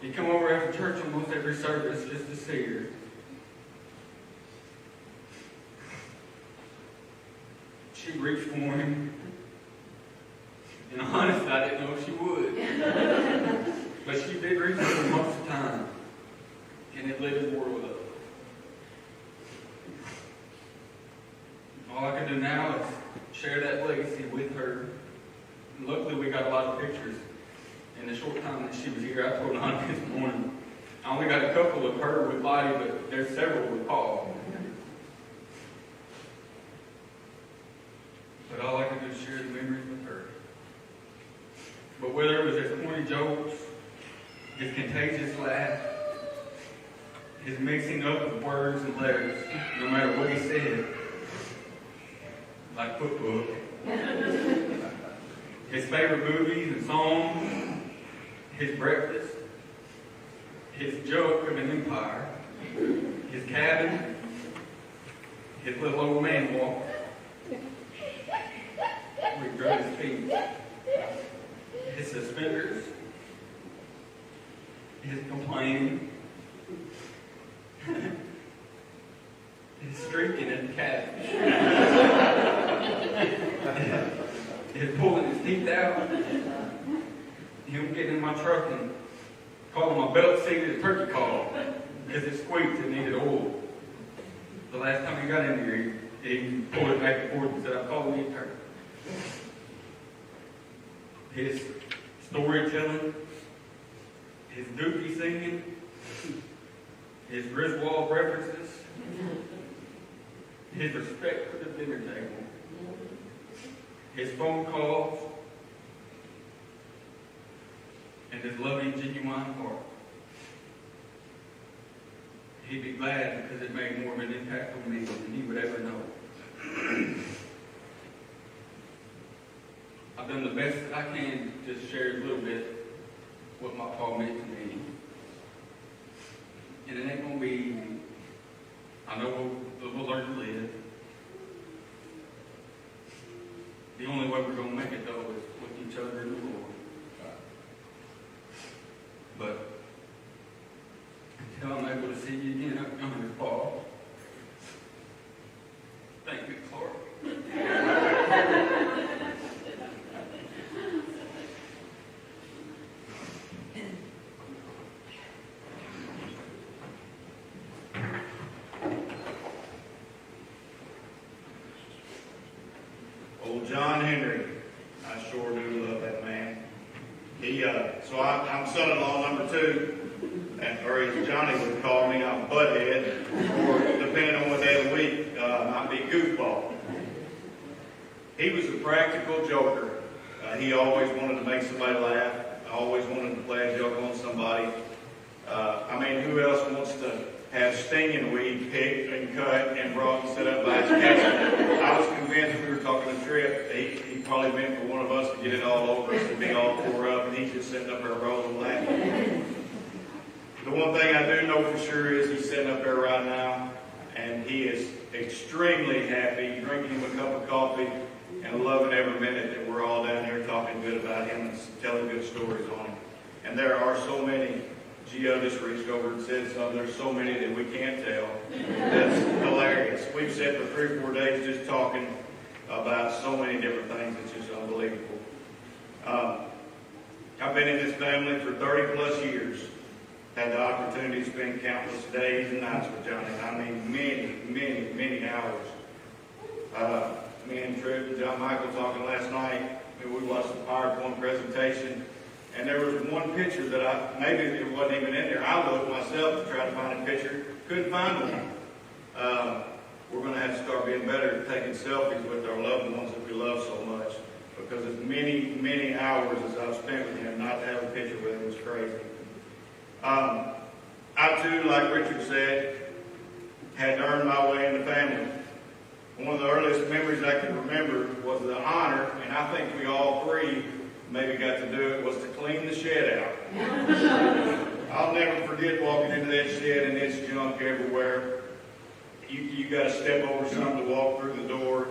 [SPEAKER 4] He'd come over after church almost every service just to see her. She'd reach for him. And honestly, I didn't know if she would. But she did reach for him most of the time. And it lit his world up. All I can do now is share that legacy with her. And luckily, we got a lot of pictures. In the short time that she was here, I told Honey this morning, I only got a couple of her with Lottie, but there's several with Paul. But all I could do is share the memories with her. But whether it was his pointy jokes, his contagious laugh, his mixing up of words and letters, no matter what he said, like footbook, his favorite movies and songs, his breakfast, his joke of an empire, his cabin, his little old man walk, where he drug his feet, his suspenders, his complaining, his streaking at the cabin, his pulling his teeth out, him getting in my truck and calling my belt seat a turkey call because it squeaked and needed oil. The last time he got in here, he pulled it back and forth and said, "I called me a turkey." His storytelling, his goofy singing, his Griswold references, his respect for the dinner table, his phone calls, and his loving, genuine heart. He'd be glad because it made more of an impact on me than he would ever know. I've done the best that I can to just share a little bit what my Paul meant to me. And it ain't going to be easy. I know we'll learn to live. The only way we're going to make it, though, is with each other and the Lord. But until I'm able to see you again, I'm coming to Paul. Thank you, Clark.
[SPEAKER 5] Old John Henry, I sure do love that man. I'm son-in-law number 2, or as Johnny would call me, I'm butthead, or depending on what day of the week, I might be goofball. He was a practical joker. He always wanted to make somebody laugh. Always wanted to play a joke on somebody. Who else wants to have stinging weed picked and cut and brought and set up by his kitchen? I was convinced we were talking a trip. He probably meant for one of us to get it all over us and be all tore up, and he's just sitting up there rolling laughing. The one thing I do know for sure is he's sitting up there right now, and he is extremely happy, drinking him a cup of coffee and loving every minute that we're all down here talking good about him and telling good stories on him. And there are so many. Gio just reached over and said something. There's so many that we can't tell. That's hilarious. We've sat for 3 or 4 days just talking about so many different things. It's just unbelievable. I've been in this family for 30 plus years. Had the opportunity to spend countless days and nights with Johnny. I mean, many, many, many hours. Me and Tripp and John Michael talking last night. We watched the PowerPoint presentation. And there was one picture that maybe it wasn't even in there. I looked myself to try to find a picture. Couldn't find one. We're going to have to start being better at taking selfies with our loved ones that we love so much. Because as many, many hours as I've spent with him, not to have a picture with him was crazy. I too, like Richard said, had to earn my way in the family. One of the earliest memories I can remember was the honor, and I think we all 3 maybe got to do it, was to clean the shed out. I'll never forget walking into that shed and it's junk everywhere. You got to step over something to walk through the door.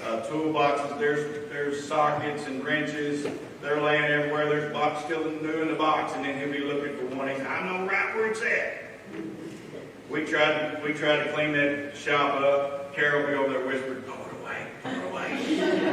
[SPEAKER 5] Toolboxes, there's sockets and wrenches. They're laying everywhere. There's box still new in the box, and then he'll be looking for one. I know right where it's at. We tried to clean that shop up. Carol will be over there whispering, "Throw it away, throw it away."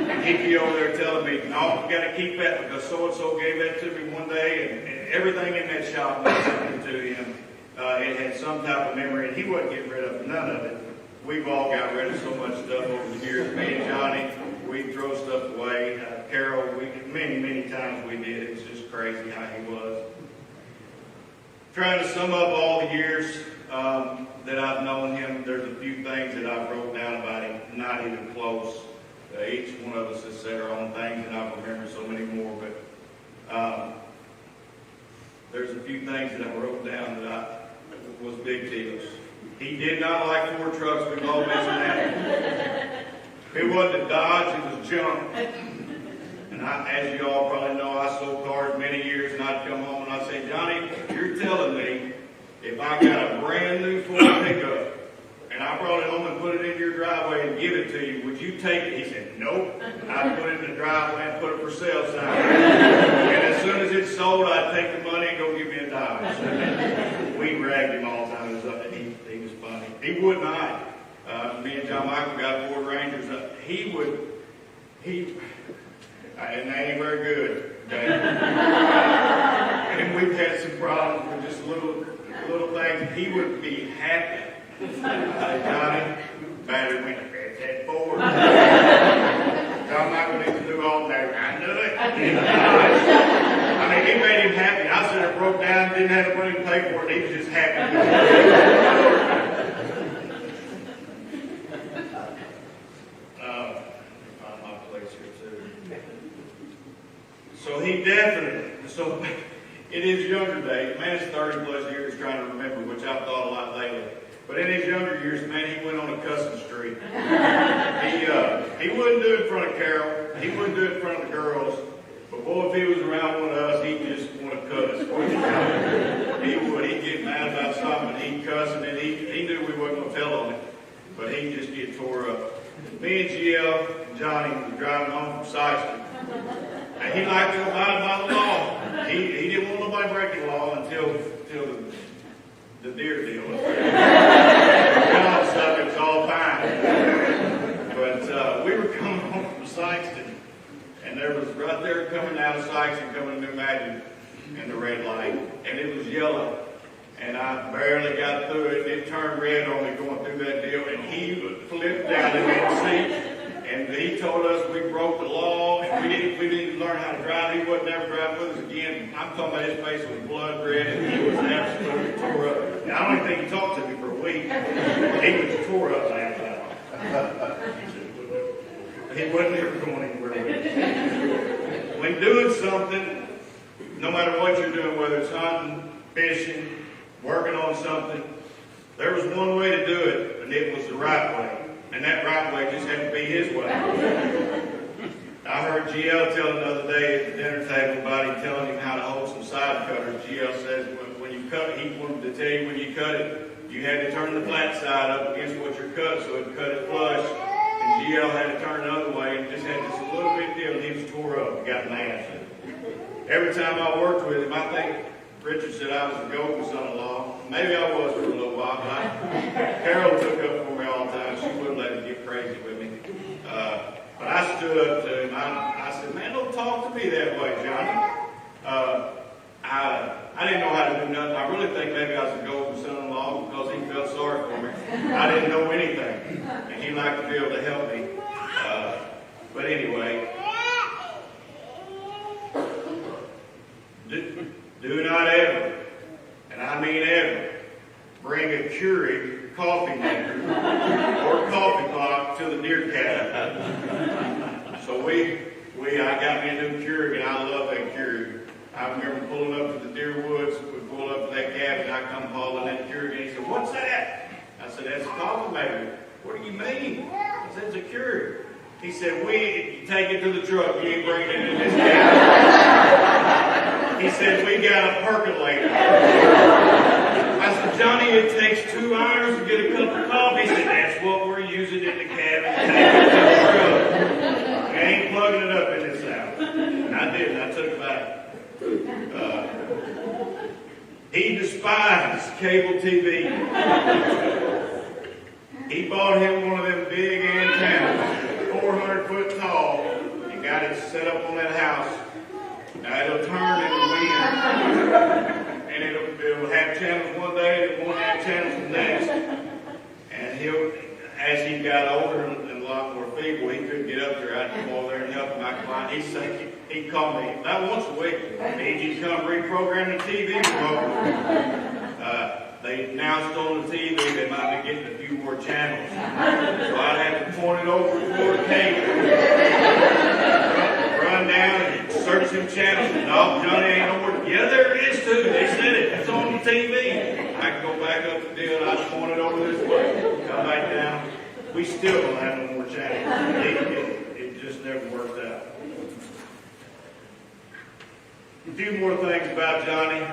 [SPEAKER 5] And he'd be over there telling me, "No, you got to keep that because so-and-so gave that to me one day," and everything in that shop meant something to him. It had some type of memory, and he wasn't getting rid of none of it. We've all got rid of so much stuff over the years. Me and Johnny, we'd throw stuff away. Carol, many times we did. It was just crazy how he was. Trying to sum up all the years that I've known him, there's a few things that I've wrote down about him, not even close. Each one of us has said our own things, and I remember so many more, but there's a few things that I wrote down that was big deals. He did not like Ford trucks. We've all mentioned that. It wasn't a Dodge, it was junk. And as you all probably know, I sold cars many years, and I'd come home and I'd say, "Johnny, you're telling me if I got a brand new Ford pickup and I brought it home and put it in your driveway and give it to you, would you take it?" He said, "Nope." I'd put it in the driveway and put it for sale sign. And as soon as it's sold, I'd take the money and go give me a Dodge. We ragged him all the time. He was funny. He would not. Me and John Michael got Ford Rangers. And they ain't very good. Okay? And we've had some problems with just little things. He would be happy Hey, Johnny, battery went at 4. John Michael needs to do all day. I knew it. I mean, he made him happy. I said it broke down, didn't have the money to pay for it. He was just happy. Find my place here too. So he definitely, so in his younger days, man, it's 30 plus years trying to remember, which I've thought a lot lately. But in his younger years, man, he went on a cussing streak. He wouldn't do it in front of Carol. He wouldn't do it in front of the girls. But boy, if he was around one of us, he'd just want to cuss. He would. He'd get mad about something. He'd cuss, and then he knew we wasn't going to tell on him. But he'd just get tore up. Me and GL and Johnny were driving home from Sykeston. And he liked to abide by the law. He didn't want nobody breaking the law until the deer deal was all stuff, it was all fine. But we were coming home from Sykeston, and there was right there coming out of Sykeston, coming to New Madrid, in the red light, and it was yellow. And I barely got through it, and it turned red on me going through that deal, and he flipped down in that seat. And he told us we broke the law, and we didn't learn how to drive. He wasn't ever driving with us again. I'm talking about his face was blood red, and he was absolutely tore up. And I don't even think he talked to me for a week. He was tore up after that. He wasn't ever going anywhere with us. When doing something, no matter what you're doing, whether it's hunting, fishing, working on something, there was one way to do it, and it was the right way. And that right way just had to be his way. I heard GL tell the other day at the dinner table about him telling him how to hold some side cutters. GL says when you cut, he wanted to tell you when you cut it, you had to turn the flat side up against what you're cut so it would cut it flush. And GL had to turn the other way and just had this little bit deal, and he was tore up and got mad. Every time I worked with him, I think Richard said I was the golden son-in-law. Maybe I was for a little while, but Carol took up for me all the time. She wouldn't let me get crazy with me. But I stood up to him. I said, man, don't talk to me that way, Johnny. I didn't know how to do nothing. I really think maybe I was the golden son-in-law because he felt sorry for me. I didn't know anything, and he liked to be able to help me. But anyway, do not ever, and I mean ever, bring a Keurig coffee maker or coffee pot to the deer cabin. So I got me a new Keurig, and I love that Keurig. I remember pulling up to the deer woods, we pulled up to that cabin, I come hauling that Keurig, and he said, what's that? I said, that's a coffee maker. What do you mean? I said, it's a Keurig. He said, you take it to the truck, you ain't bringing it in this cabin. He said, we got a percolator. I said, Johnny, it takes 2 hours to get a cup of coffee. He said, that's what we're using in the cabin. Take it to the truck. We ain't plugging it up in this house. And I did, I took it back. He despised cable TV. He bought him one of them big antennas, 400 foot tall, and got it set up on that house. Now it'll turn in the wind, and it'll have channels one day, it won't have channels the next. And as he got older and a lot more feeble, he couldn't get up there. I'd come over there and help him. I'd find, he'd call me about once a week. He'd come reprogram the TV remote. They announced on the TV they might be getting a few more channels. So I'd have to point it over for the cable. Run down and search them channels. No, Johnny ain't nowhere. Yeah, there it is too. They said it. It's on the TV. I can go back up the deal and I'd point it over this way. Come back down. We still don't have no more channels. It just never worked out. A few more things about Johnny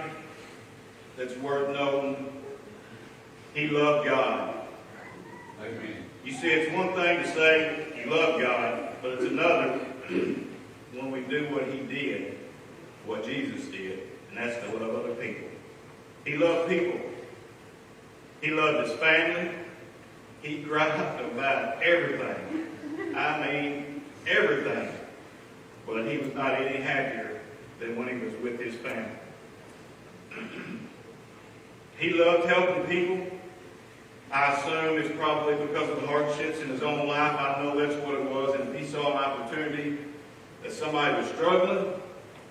[SPEAKER 5] that's worth noting. He loved God.
[SPEAKER 4] Amen.
[SPEAKER 5] You see, it's one thing to say you love God, but it's another when we do what he did, what Jesus did, and that's to love other people. He loved people. He loved his family. He griped about everything. I mean, everything. But he was not any happier than when he was with his family. He loved helping people. I assume it's probably because of the hardships in his own life. I know that's what it was. And if he saw an opportunity that somebody was struggling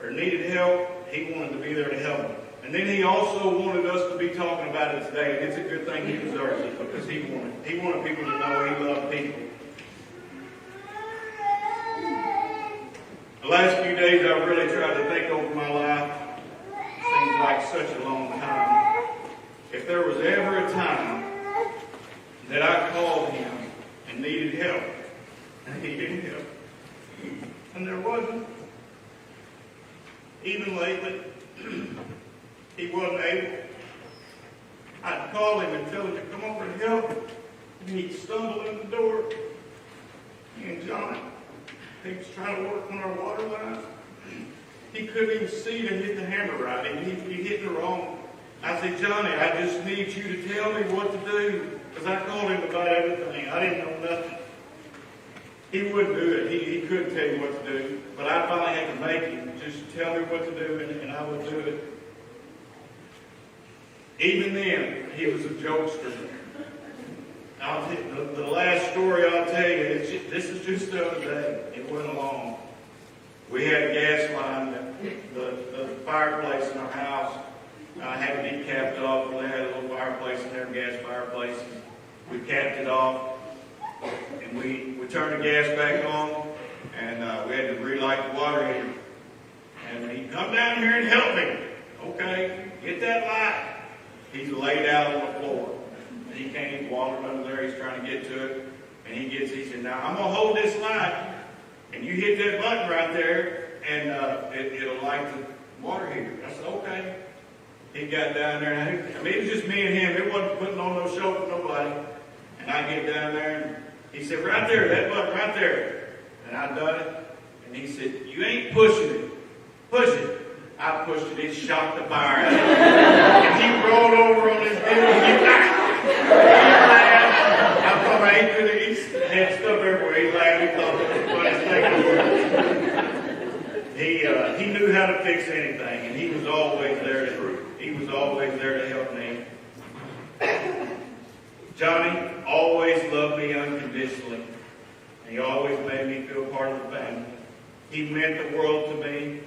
[SPEAKER 5] or needed help, he wanted to be there to help them. And then he also wanted us to be talking about it today. And it's a good thing he deserves it, because he wanted people to know he loved people. The last few days I've really tried to think over my life. Seems like such a long time. If there was ever a time that I called him and needed help, and he didn't help, and there wasn't. Even lately, he wasn't able. I'd call him and tell him to come over and help, and he'd stumble in the door. And John, he was trying to work on our water lines. He couldn't even see to hit the hammer right, and he hit it wrong. I said, Johnny, I just need you to tell me what to do, because I called him about everything. I didn't know nothing. He wouldn't do it. He couldn't tell you what to do. But I finally had to make him just tell me what to do, and I would do it. Even then, he was a jokester. The last story I'll tell you, this is just the other day. It wasn't long. We had a gas line, the fireplace in our house had to be capped off. We had a little fireplace in there, gas fireplace. We capped it off, and we turned the gas back on, and we had to relight the water heater. And he come down here and help me. Okay, get that light. He's laid out on the floor. And he can't even walk under there. He's trying to get to it. And he said, now I'm going to hold this light. And you hit that button right there, and it'll light the water heater. I said, okay. He got down there. And it was just me and him. It wasn't putting on no show for nobody. And I get down there, and he said, right there, that button right there. And I done it. And he said, you ain't pushing it. Push it. I pushed it. It shocked the fire out of him. And he rolled over on his head. I thought he could have. He had stuff everywhere. He laughed. He thought that was the funniest thing. He knew how to fix anything, and he was always there to help me. Johnny always loved me unconditionally. He always made me feel part of the family. He meant the world to me,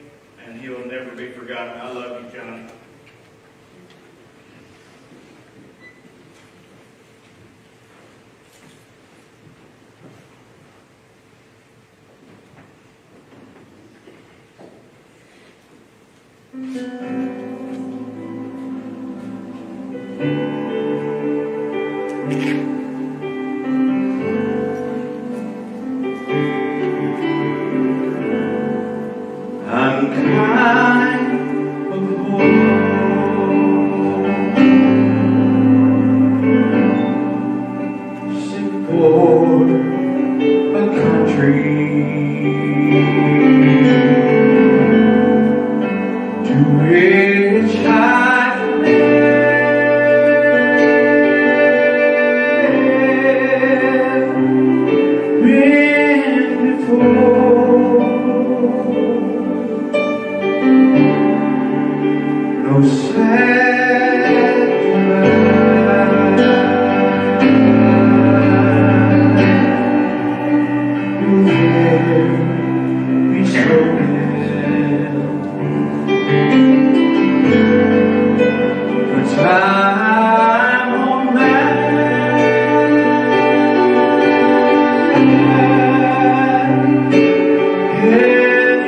[SPEAKER 5] and he'll never be forgotten. I love you, Johnny. I'm kind of sick for a country to which I've never been before. No sad will there be stolen, for time on and someday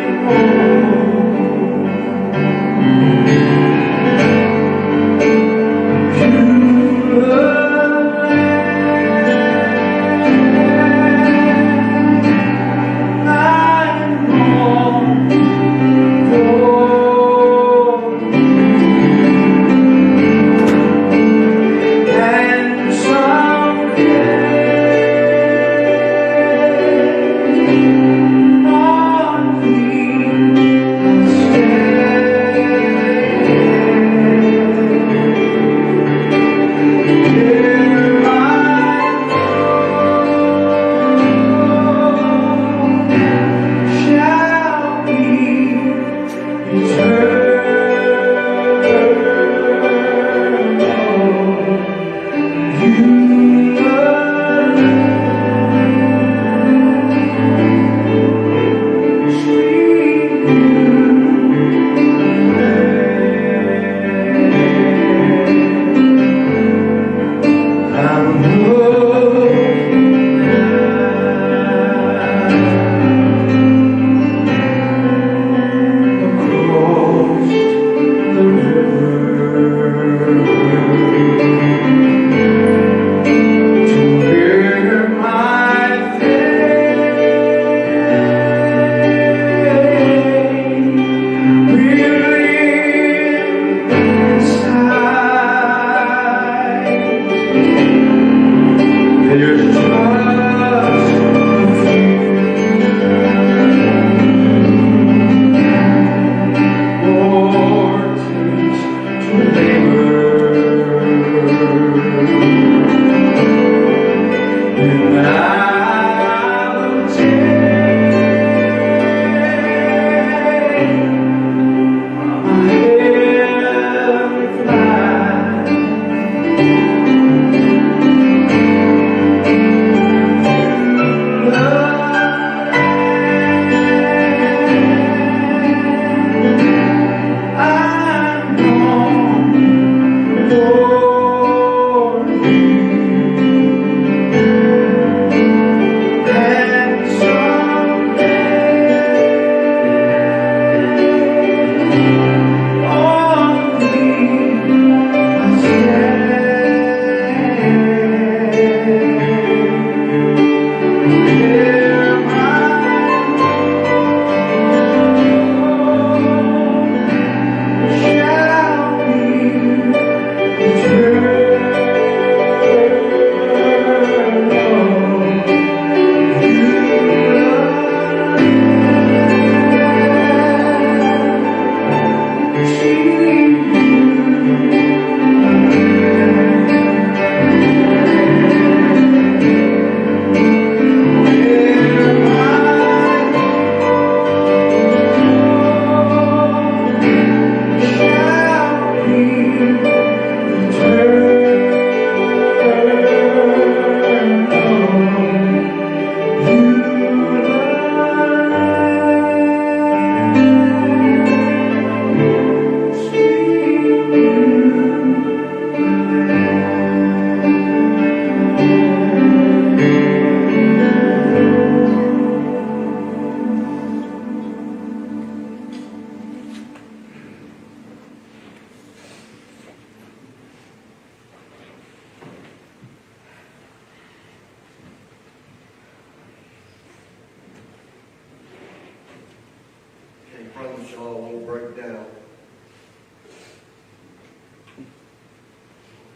[SPEAKER 6] Can't promise y'all it won't break down.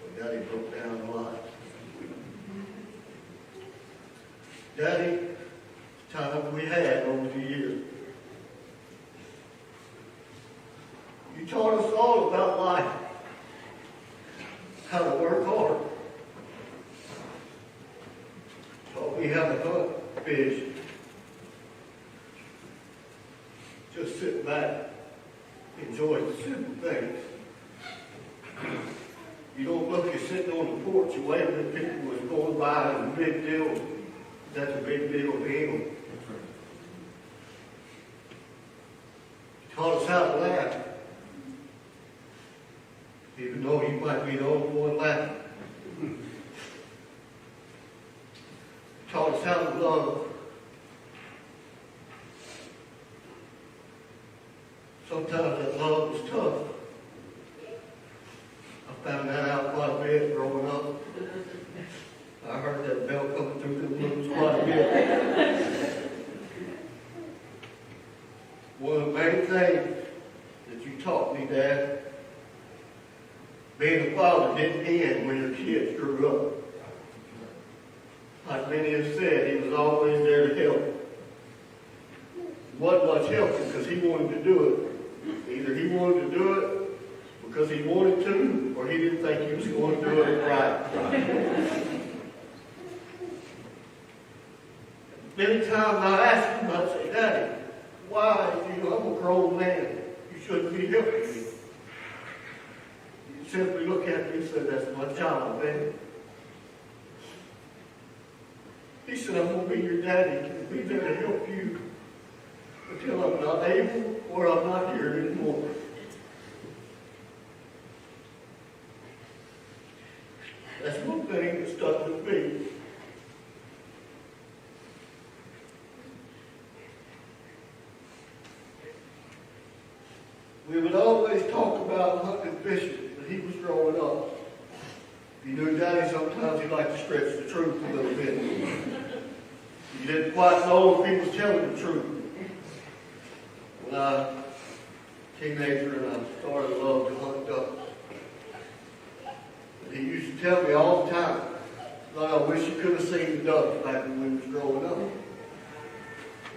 [SPEAKER 6] But Daddy broke down a lot. Daddy, time we had over the years. You taught us all about life. How to work hard. Taught me how to hunt, fish. Just sit back, enjoy the simple things. You don't look, you're sitting on the porch and waving at people was going by and a big deal. That's a big deal to him. Taught us how to laugh. Even though you might be the only one laughing. Taught us how to love. Sometimes that love was tough. I found that out quite a bit growing up. I heard that bell coming through the woods quite a bit. One of the main things that you taught me, Dad, being a father didn't end when your kids grew up. Like many have said, he was always there to help. Wasn't much helping because he wanted to do it. Either he wanted to do it because he wanted to, or he didn't think he was going to do it right. Many times I ask him, I'd say, Daddy, why, I'm a grown man. You shouldn't be helping me. He'd simply look at me and say, that's my job, man. He said, I'm going to be your daddy and be there to help you until I'm not able or I'm not here anymore. That's one thing that stuck with me. We would always talk about hunting and fishing when he was growing up. You knew Daddy sometimes he liked to stretch the truth a little bit. You didn't quite know if he was telling the truth. When I was a teenager and I started to love to hunt ducks. He used to tell me all the time, like, I wish you could have seen the ducks back when we was growing up.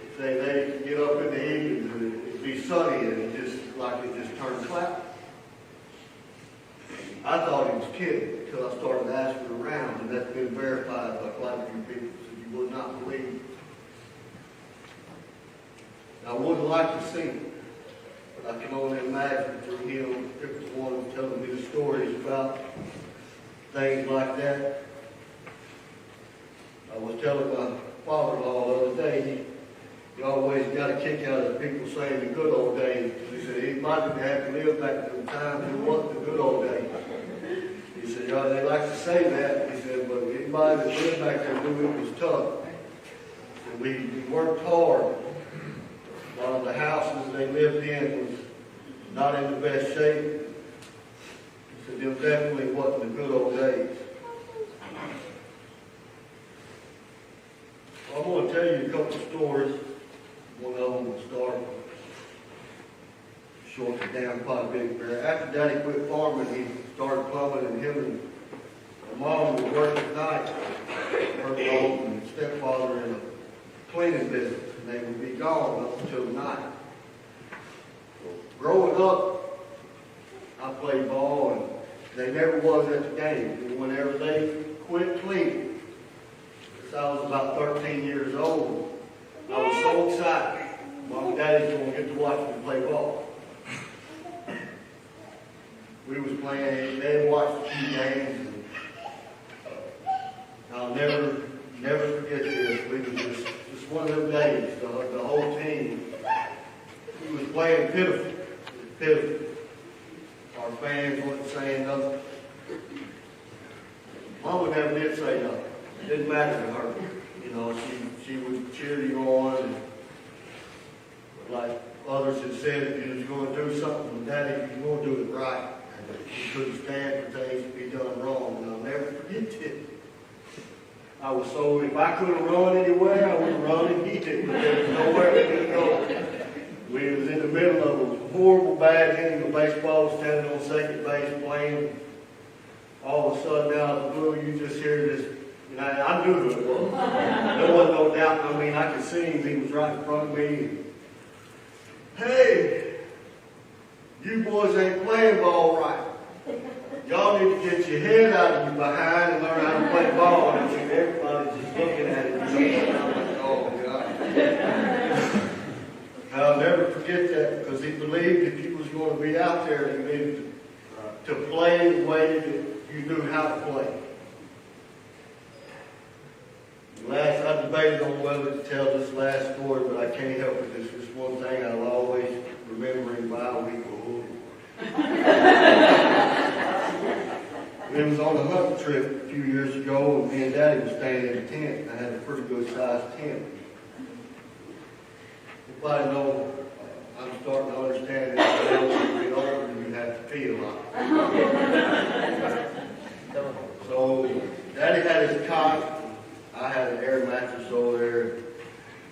[SPEAKER 6] He'd say they'd get up in the evenings and it'd be sunny and it just turned cloudy. I thought he was kidding until I started asking around, and that's been verified by quite a few people, so you would not believe. I wouldn't like to see it, but I can only imagine through him, it was one who telling me the stories about things like that. I was telling my father-in-law the other day, he always got a kick out of people saying the good old days. He said he might have had to live back to the time it wasn't the good old days. He said, yeah, they like to say that. He said, but anybody that lived back there knew it was tough. And we worked hard. A lot of the houses they lived in was not in the best shape. He said, it definitely wasn't the good old days. I'm going tell you a couple of stories. One of them will start short it down quite a bit. After Daddy quit farming, he started plumbing, and him and my mom would work at night. Her mom and stepfather in a cleaning business, and they would be gone up until night. Growing up, I played ball, and they never was at the game. And whenever they quit cleaning, since I was about 13 years old, I was so excited. Mom and Daddy's going to get to watch me play ball. We was playing, they watched a few games, and I'll never forget this. We was just one of them days, the whole team. We was playing pitiful. It was pitiful. Our fans wasn't saying nothing. Mama never did say nothing. It didn't matter to her. You know, she would cheer you on, and like others had said, if you was going to do something with Daddy, you were going to do it right. You couldn't stand for things to be done wrong, and I'll never forget it. I was so, if I couldn't run anywhere, I would run and he didn't. There was nowhere we could go. We was in the middle of a horrible bad inning of baseball, standing on second base playing. All of a sudden, out of the blue, you just hear this, and I knew who it was. There wasn't no doubt. I mean, I could see him. He was right in front of me. Hey, you boys ain't playing ball right. Y'all need to get your head out of your behind and learn how to play ball. And everybody's just looking at it. And I'm like, oh, God. I'll never forget that, because he believed if you was going to be out there, you needed to play the way that you knew how to play. I debated on whether to tell this last story, but I can't help it. It's just one thing I'll always remember him by a week or We was on a hunting trip a few years ago, and me and Daddy was staying in a tent. I had a pretty good sized tent. Everybody know I'm starting to understand that as you get older, you have to pee a lot. So Daddy had his cot. I had an air mattress over there.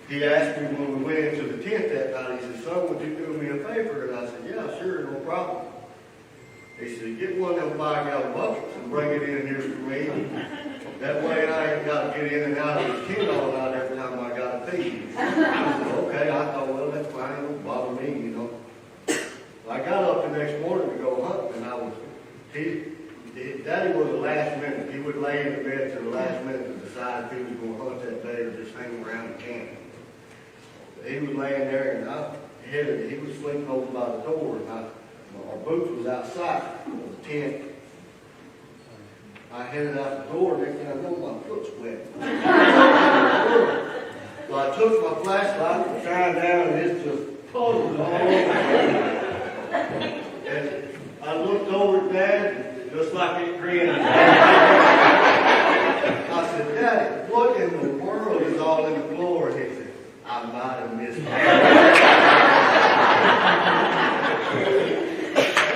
[SPEAKER 6] He asked me when we went into the tent that night, he said, son, would you do me a favor? And I said, yeah, sure, no problem. He said, get one of them 5-gallon buckets and bring it in here for me. That way I ain't got to get in and out of the tent all night every time I got to pee. I said, okay. I thought, well, that's fine. It don't bother me, you know. Well, I got up the next morning to go hunting, and Daddy was the last minute. He would lay in the bed to the last minute to decide if he was going to hunt that day or just hang around the camp. He was laying there, and he was sleeping over by the door, and our boots was outside of the tent. I headed out the door, next thing I know, my foot's wet. So I took my flashlight and shined down, and it's just puddles all over. And I looked over at Dad, just like it grinned. I said, Daddy, what in the world is all in the floor? And he said, I might have missed it.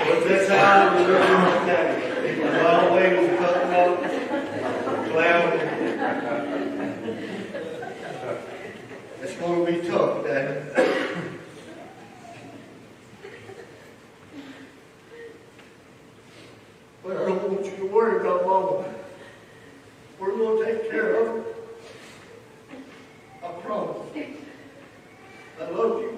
[SPEAKER 6] But that's how I remember Daddy. He was always cutting up, clowning. It's going to be tough, Daddy. But I don't want you to worry about Mama. We're going to take care of her. I promise. I love you.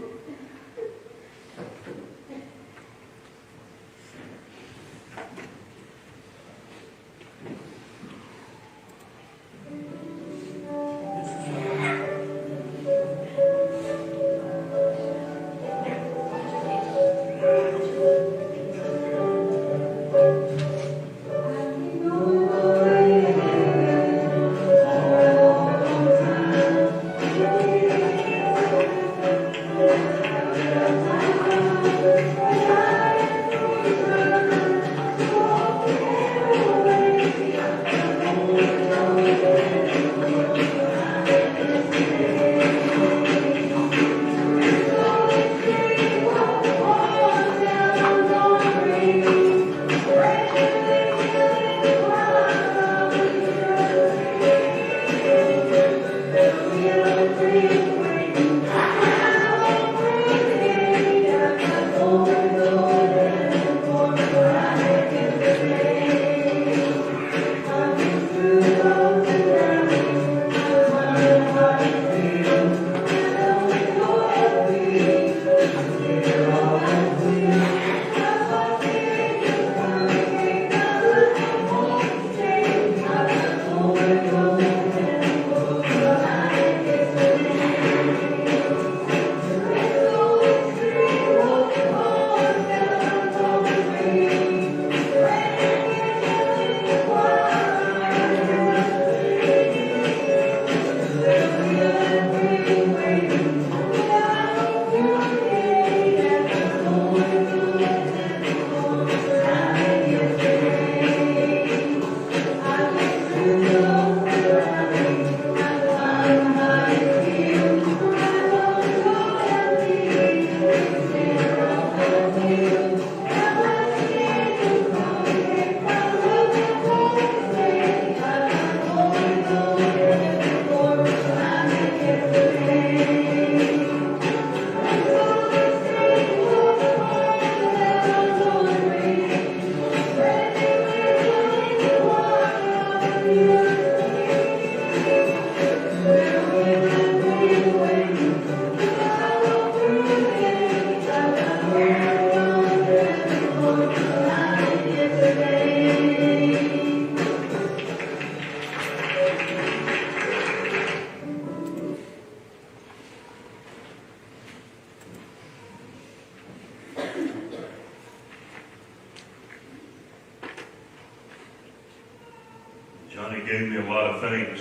[SPEAKER 7] Johnny gave me a lot of things.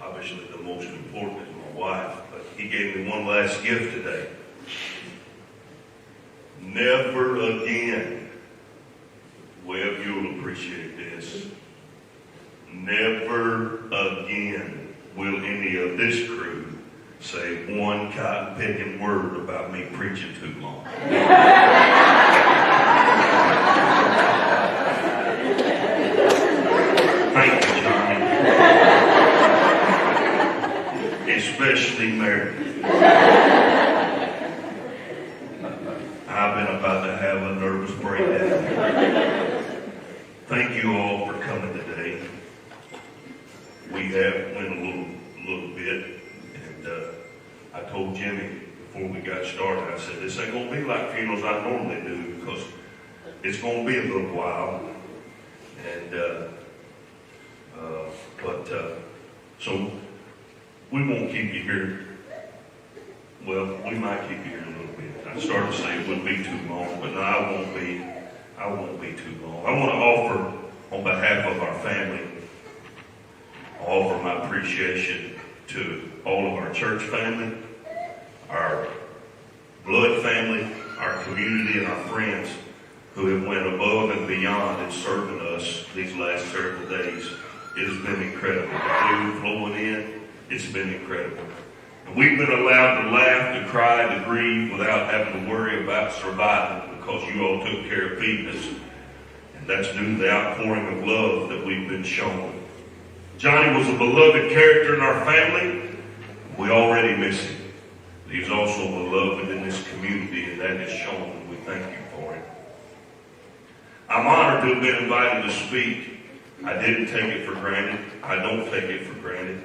[SPEAKER 7] Obviously, the most important is my wife, but he gave me one last gift today. Never again, Webb, you'll appreciate this. Never again will any of this crew say one cotton-picking word about me preaching too long. Thank you, Johnny. Especially Mary. I've been about to have a nervous breakdown. Thank you all for coming today. We have went a little bit, and I told Jimmy before we got started, I said, this ain't going to be like funerals I normally do, because it's going to be a little while. And, so we won't keep you here. Well, we might keep you here a little bit. I started to say it wouldn't be too long, but no, I won't be too long. I want to offer, on behalf of our family, offer my appreciation to all of our church family, our blood family, our community, and our friends who have went above and beyond in serving us these last several days. It has been incredible. The food flowing in, it's been incredible. And we've been allowed to laugh, to cry, to grieve without having to worry about surviving, because you all took care of feeding us. And that's due to the outpouring of love that we've been shown. Johnny was a beloved character in our family. We already miss him. He was also beloved in this community, and that is shown, and we thank you for it. I'm honored to have been invited to speak. I didn't take it for granted. I don't take it for granted.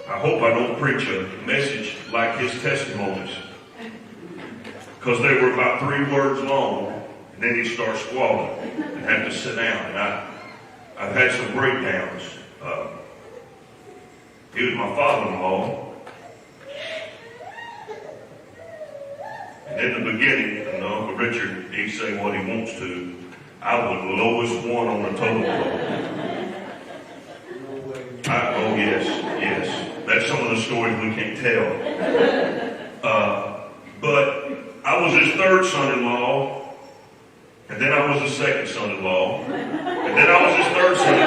[SPEAKER 7] I hope I don't preach a message like his testimonies, because they were about 3 words long, and then he starts squalling and had to sit down. And I've had some breakdowns. He was my father-in-law. And in the beginning, and Uncle Richard, he'd say what he wants to. I was the lowest one on the totem pole. Oh, yes. That's some of the stories we can't tell. But I was his third son-in-law, and then I was his second son-in-law, and then I was his third son-in-law,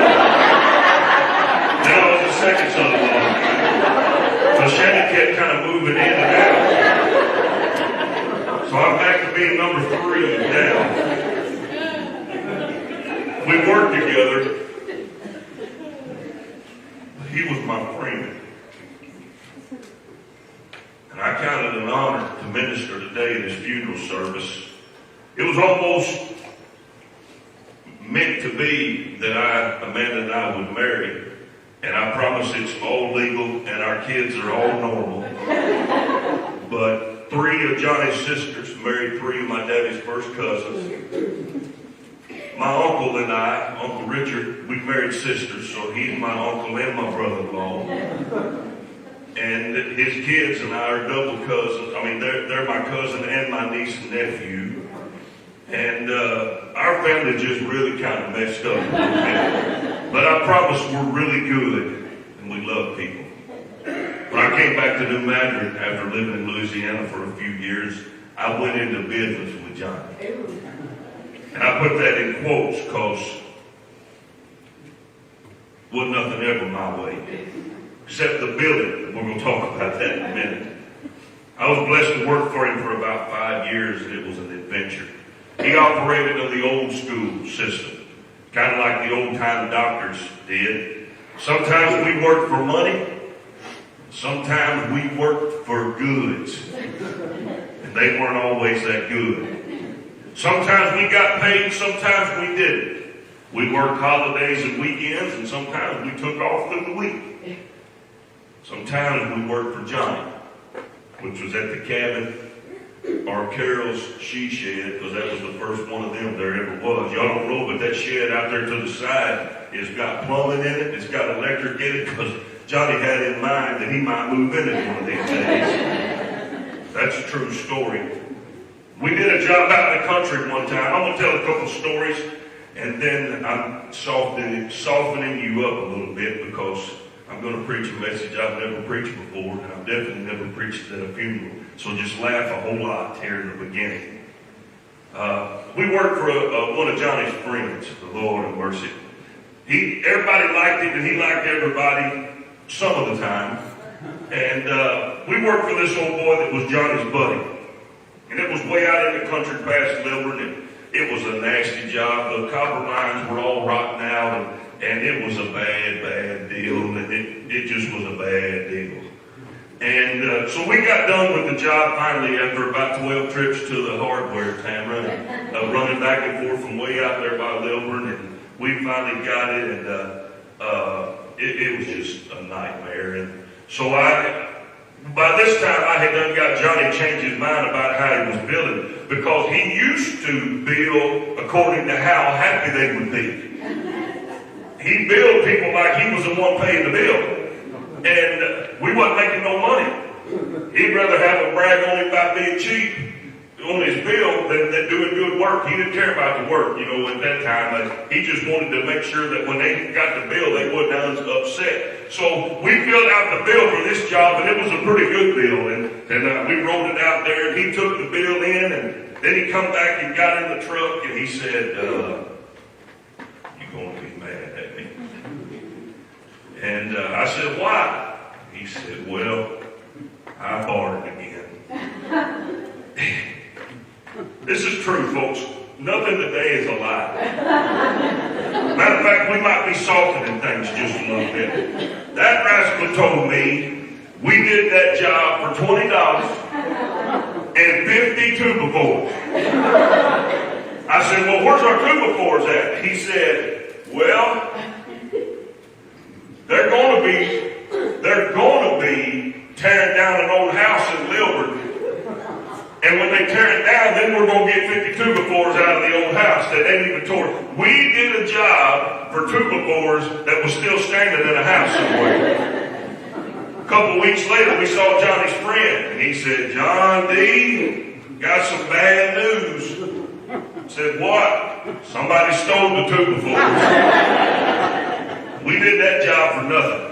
[SPEAKER 7] and then I was his second son-in-law. So Shannon kept kind of moving in and out. So I'm back to being number 3 now. We worked together. He was my friend. And I count it an honor to minister today in his funeral service. It was almost meant to be that Amanda and I would marry. And I promise it's all legal and our kids are all normal. But 3 of Johnny's sisters married 3 of my daddy's first cousins. My uncle and I, Uncle Richard, we married sisters, so he's my uncle and my brother-in-law. And his kids and I are double cousins. I mean, they're my cousin and my niece and nephew. And our family just really kind of messed up a little bit. But I promise we're really good, and we love people. When I came back to New Madrid after living in Louisiana for a few years, I went into business with Johnny. And I put that in quotes because wasn't nothing ever my way. Except the building. We're going to talk about that in a minute. I was blessed to work for him for about 5 years, and it was an adventure. He operated on the old school system, kind of like the old-time doctors did. Sometimes we worked for money. Sometimes we worked for goods. And they weren't always that good. Sometimes we got paid, sometimes we didn't. We worked holidays and weekends, and sometimes we took off through the week. Sometimes we worked for Johnny, which was at the cabin or Carol's she shed, because that was the first one of them there ever was. Y'all don't know, but that shed out there to the side has got plumbing in it, it's got electric in it, because Johnny had in mind that he might move in it one of these days. That's a true story. We did a job out in the country one time. I'm going to tell a couple stories, and then I'm softening you up a little bit because I'm going to preach a message I've never preached before, and I've definitely never preached at a funeral. So just laugh a whole lot here in the beginning. We worked for one of Johnny's friends, the Lord of mercy. Everybody liked him, and he liked everybody some of the time. And we worked for this old boy that was Johnny's buddy. And it was way out in the country past Lilburn, and it was a nasty job. The copper mines were all rotten out, and it was a bad deal. And it just was a bad deal. And so we got done with the job finally after about 12 trips to the hardware, Tamara, running back and forth from way out there by Lilburn, and we finally got it, and it was just a nightmare. And so by this time I had done got Johnny change his mind about how he was billing, because he used to bill according to how happy they would be. He billed people like he was the one paying the bill. And we wasn't making no money. He'd rather have a brag on him about being cheap on his bill than doing good work. He didn't care about the work, at that time. He just wanted to make sure that when they got the bill, they wasn't upset. So we filled out the bill for this job, and it was a pretty good bill. And we wrote it out there, and he took the bill in, and then he come back and got in the truck, and he said, "You're going to be mad at me." And I said, "Why?" He said, "Well, I borrowed again." This is true, folks. Nothing today is a lie. Matter of fact, we might be softening things just a little bit. That rascal told me we did that job for $20 and 50 two-by-fours. I said, "Well, where's our two-by-fours at?" He said, "Well, they're going to be tearing down an old house in Lilburn. And when they tear it down, then we're going to get 50 two-by-fours out of the old house that ain't even torn." We did a job for two-by-fours that was still standing in a house somewhere. A couple weeks later, we saw Johnny's friend, and he said, "John D, got some bad news." I said, "What?" "Somebody stole the two-by-fours." We did that job for nothing.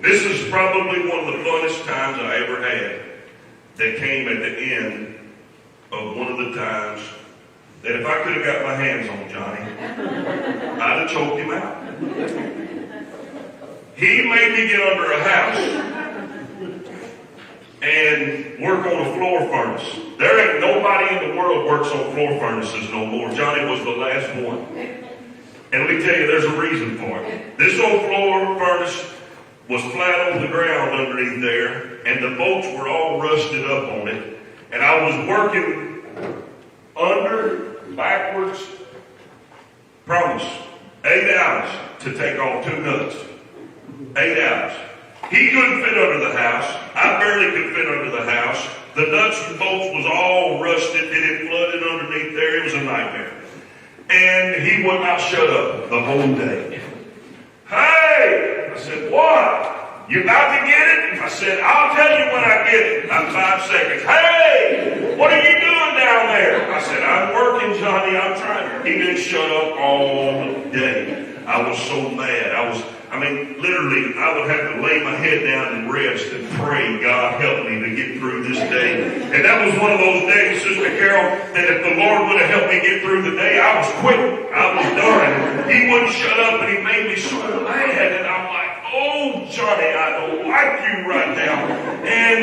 [SPEAKER 7] This is probably one of the funnest times I ever had. That came at the end of one of the times that if I could have got my hands on Johnny, I'd have choked him out. He made me get under a house and work on a floor furnace. There ain't nobody in the world works on floor furnaces no more. Johnny was the last one. And let me tell you, there's a reason for it. This old floor furnace was flat on the ground underneath there, and the bolts were all rusted up on it. And I was working under, backwards, promise, 8 hours to take off 2 nuts. 8 hours. He couldn't fit under the house. I barely could fit under the house. The nuts and bolts was all rusted, and it flooded underneath there. It was a nightmare. And he would not shut up the whole day. "Hey!" I said, "What? You about to get it?" I said, "I'll tell you when I get it." About 5 seconds. "Hey! What are you doing down there?" I said, "I'm working, Johnny. I'm trying." He didn't shut up all day. I was so mad. Literally, I would have to lay my head down and rest and pray, "God help me to get through this day." And that was one of those days, Sister Carol, that if the Lord would have helped me get through the day, I was quitting. I was done. He wouldn't shut up, and he made me so mad. And I'm like, "Oh, Johnny, I don't like you right now." And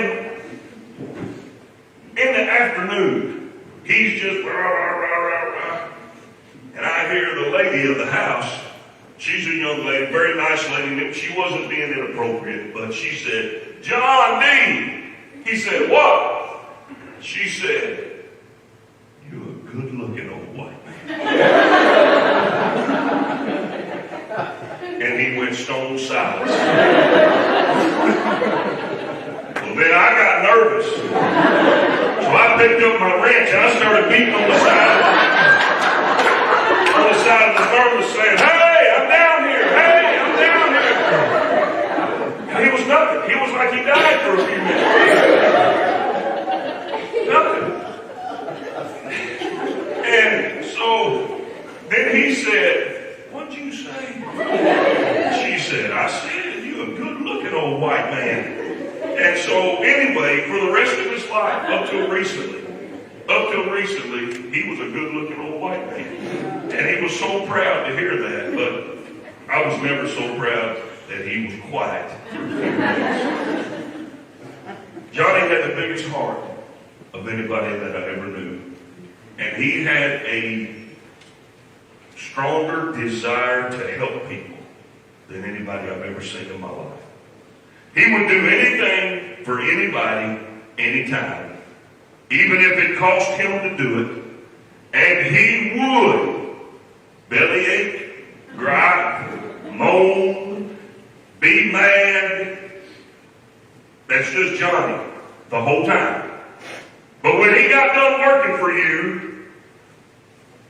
[SPEAKER 7] in the afternoon, he's just rah, rah, rah, rah, rah. And I hear the lady of the house. She's a young lady, very nice lady. She wasn't being inappropriate, but she said, "John D." He said, "What?" She said, "You're a good-looking old white man." And he went stone silent. Well, then I got nervous. So I picked up my wrench and I started beating on the side of the furnace saying, "Hey, I'm down here. Hey, I'm down here." And he was nothing. He was like he died for a few minutes. Nothing. said, "What'd you say?" She said, "I said, you a good-looking old white man." And so, anyway, for the rest of his life, up till recently, he was a good-looking old white man. And he was so proud to hear that, but I was never so proud that he was quiet. Johnny had the biggest heart of anybody that I ever knew. And he had a stronger desire to help people than anybody I've ever seen in my life. He would do anything for anybody, anytime, even if it cost him to do it. And he would bellyache, gripe, moan, be mad. That's just Johnny the whole time. But when he got done working for you,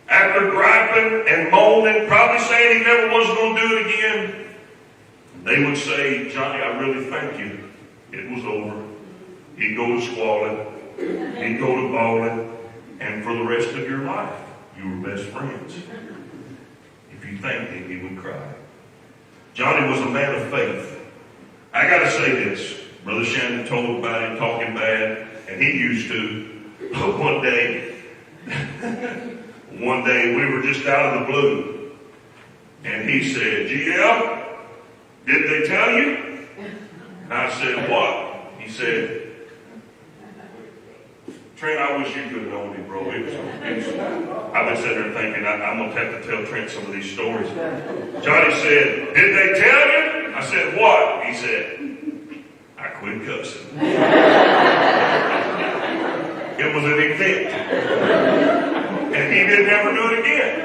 [SPEAKER 7] after griping and moaning, probably saying he never was going to do it again, they would say, "Johnny, I really thank you. It was over." He'd go to squalling, he'd go to bawling, and for the rest of your life, you were best friends. If you thanked him, he would cry. Johnny was a man of faith. I got to say this. Brother Shannon told about him talking bad, and he used to. But one day we were just out of the blue, and he said, "GL, did they tell you?" And I said, "What?" He said, "Trent, I wish you could have known me, bro. I've been sitting there thinking, I'm going to have to tell Trent some of these stories." Johnny said, "Did they tell you?" I said, "What?" He said, "I quit cussing." It was an event. And he didn't ever do it again.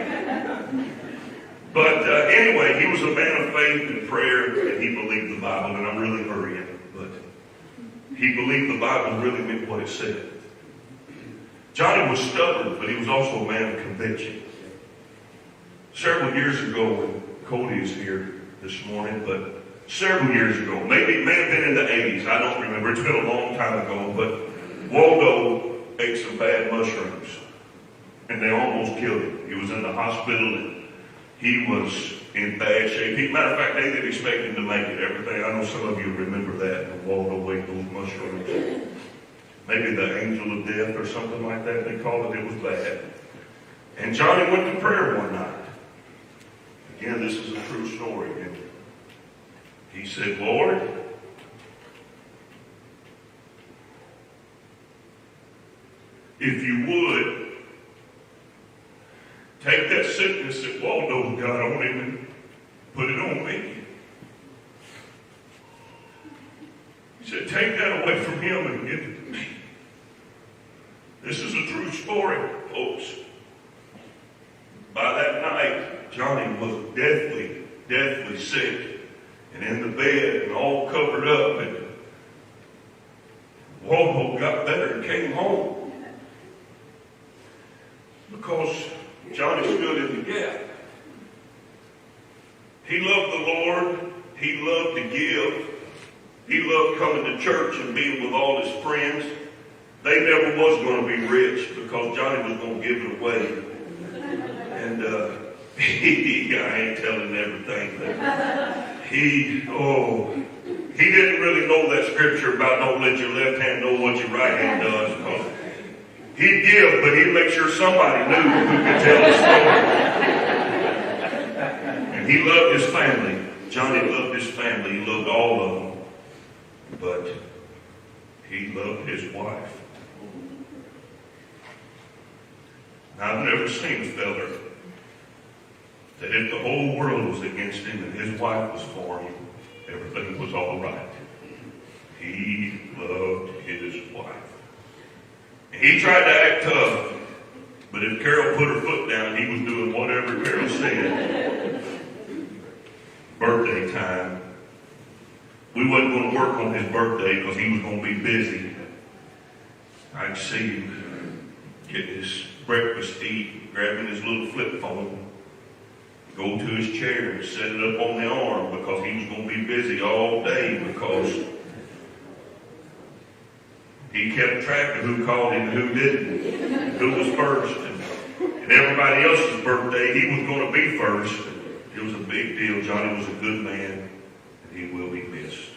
[SPEAKER 7] But anyway, he was a man of faith and prayer, and he believed the Bible. And I'm really hurrying, but he believed the Bible really meant what it said. Johnny was stubborn, but he was also a man of conviction. Several years ago, when Cody is here this morning, but several years ago, maybe it may have been in the 80s, I don't remember, it's been a long time ago, but Waldo ate some bad mushrooms, and they almost killed him. He was in the hospital, and he was in bad shape. Matter of fact, they didn't expect him to make it. Everything, I know some of you remember that, when Waldo ate those mushrooms. Maybe the angel of death or something like that, they called it. It was bad. And Johnny went to prayer one night. Again, this is a true story. And he said, "Lord, if you would, take that sickness that Waldo got on him and put it on me." He said, "Take that away from him and give it to me." This is a true story, folks. By that night, Johnny was deathly sick, and in the bed and all covered up, and Waldo got better and came home. Because Johnny stood in the gap. He loved the Lord. He loved to give. He loved coming to church and being with all his friends. They never was going to be rich because Johnny was going to give it away. And I ain't telling everything, but he didn't really know that scripture about don't let your left hand know what your right hand does. Because he'd give, but he'd make sure somebody knew who could tell the story. And he loved his family. Johnny loved his family. He loved all of them. But he loved his wife. I've never seen a fella that if the whole world was against him and his wife was for him, everything was all right. He loved his wife. And he tried to act tough, but if Carol put her foot down, he was doing whatever Carol said. Birthday time. We wasn't going to work on his birthday because he was going to be busy. I'd see him getting his breakfast to eat, grabbing his little flip phone, go to his chair and set it up on the arm because he was going to be busy all day because he kept track of who called him and who didn't, who was first. And and everybody else's birthday, he was going to be first. It was a big deal. Johnny was a good man, and he will be missed.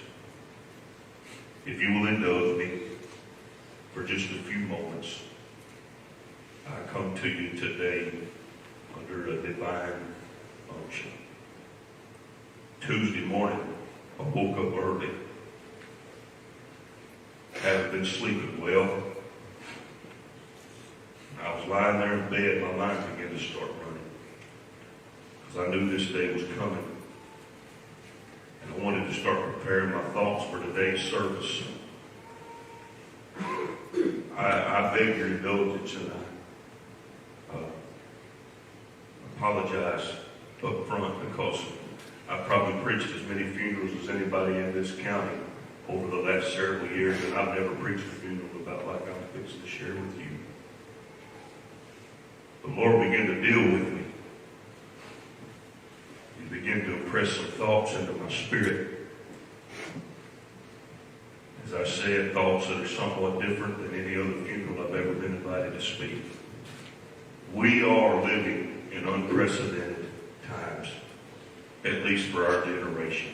[SPEAKER 7] If you will indulge me for just a few moments, I come to you today under a divine unction. Tuesday morning, I woke up early. Haven't been sleeping well. I was lying there in bed, my mind began to start running. Because I knew this day was coming. And I wanted to start preparing my thoughts for today's service. I beg your indulgence, and I apologize up front because I've probably preached as many funerals as anybody in this county over the last several years, and I've never preached a funeral about like I'm fixing to share with you. The Lord began to deal with me. He began to impress some thoughts into my spirit. As I said, thoughts that are somewhat different than any other funeral I've ever been invited to speak. We are living in unprecedented times, at least for our generation.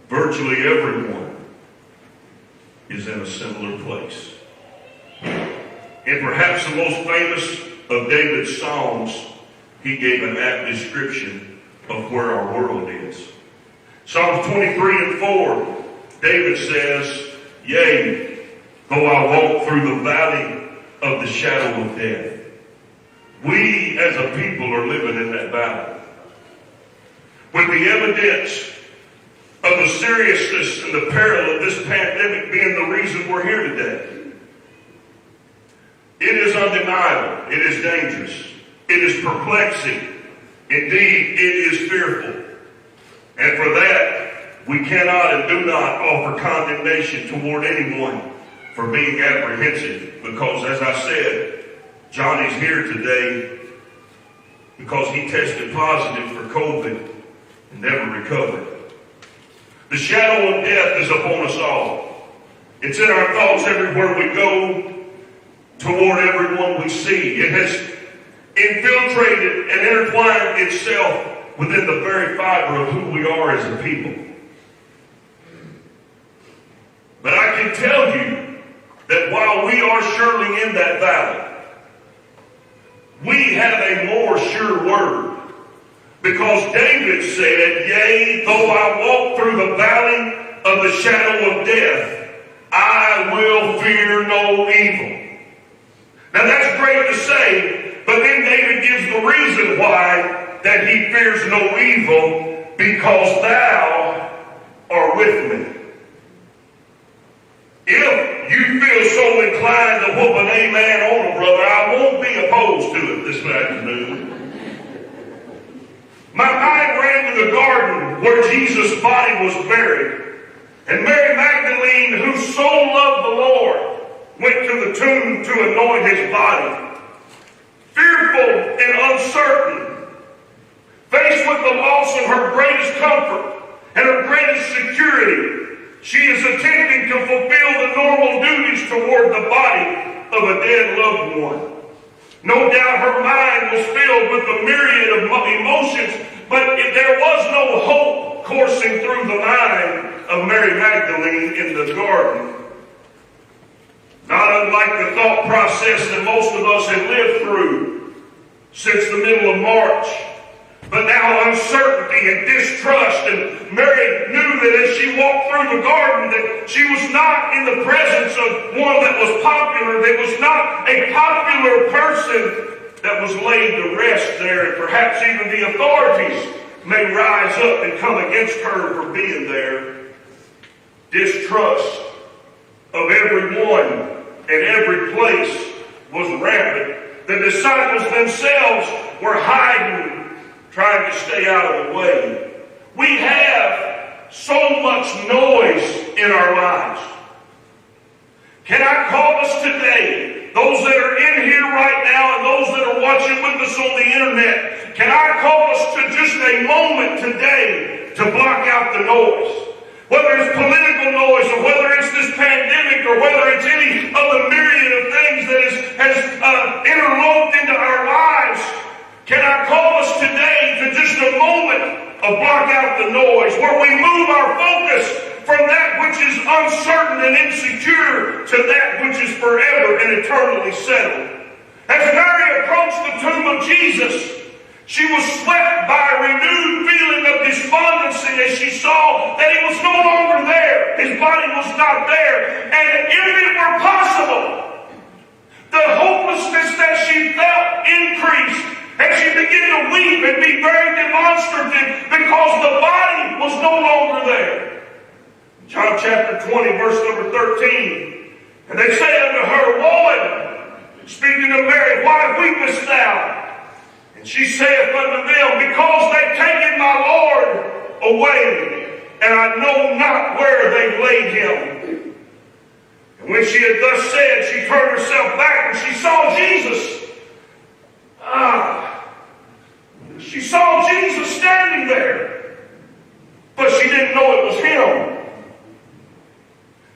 [SPEAKER 7] Virtually everyone is in a similar place. And perhaps the most famous of David's Psalms, he gave an apt description of where our world is. Psalms 23 and 4, David says, "Yea, though I walk through the valley of the shadow of death." We as a people are living in that valley. With the evidence of the seriousness and the peril of this pandemic being the reason we're here today. It is undeniable. It is dangerous. It is perplexing. Indeed, it is fearful. And for that, we cannot and do not offer condemnation toward anyone for being apprehensive. Because, as I said, Johnny's here today because he tested positive for COVID and never recovered. The shadow of death is upon us all. It's in our thoughts everywhere we go, toward everyone we see. It has infiltrated and intertwined itself within the very fiber of who we are as a people. But I can tell you that while we are surely in that valley, we have a more sure word. Because David said, "Yea, though I walk through the valley of the shadow of death, I will fear no evil." Now that's great to say, but then David gives the reason why that he fears no evil, because thou art with me. If you feel so inclined to whoop an amen on a brother, I won't be opposed to it this afternoon. My mind ran to the garden where Jesus' body was buried. And Mary Magdalene, who so loved the Lord, went to the tomb to anoint his body. Fearful and uncertain, faced with the loss of her greatest comfort and her greatest security, she is attempting to fulfill the normal duties toward the body of a dead loved one. No doubt her mind was filled with a myriad of emotions, but there was no hope coursing through the mind of Mary Magdalene in the garden. Not unlike the thought process that most of us have lived through since the middle of March. But now uncertainty and distrust, and Mary knew that as she walked through the garden that she was not in the presence of one that was popular. There was not a popular person that was laid to rest there, and perhaps even the authorities may rise up and come against her for being there. Distrust of everyone and every place was rampant. The disciples themselves were hiding, trying to stay out of the way. We have so much noise in our lives. Can I call us today, those that are in here right now and those that are watching with us on the internet, can I call us to just a moment today to block out the noise? Whether it's political noise, or whether it's this pandemic, or whether it's any of the myriad of things that has interloped into our lives, can I call us today to just a moment of block out the noise, where we move our focus from that which is uncertain and insecure to that which is forever and eternally settled. As Mary approached the tomb of Jesus, she was swept by a renewed feeling of despondency as she saw that he was no longer there. His body was not there. And if it were possible, the hopelessness that she felt increased. And she began to weep and be very demonstrative because the body was no longer there. John chapter 20, verse number 13. And they say unto her, Woman, speaking of Mary, why weepest thou? And she saith unto them, Because they've taken my Lord away, and I know not where they've laid him. And when she had thus said, she turned herself back, and she saw Jesus. She saw Jesus standing there, but she didn't know it was him.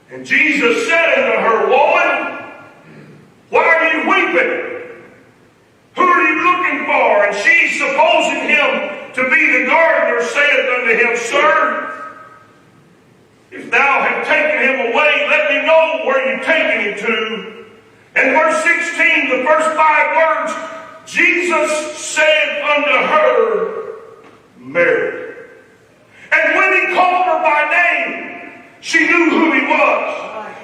[SPEAKER 7] And Jesus said unto her, Woman, why are you weeping? Who are you looking for? And she, supposing him to be the gardener, saith unto him, Sir, if thou have taken him away, let me know where you've taken him to. And verse 16, the first 5 words, Jesus said unto her, Mary. And when he called her by name, she knew who he was.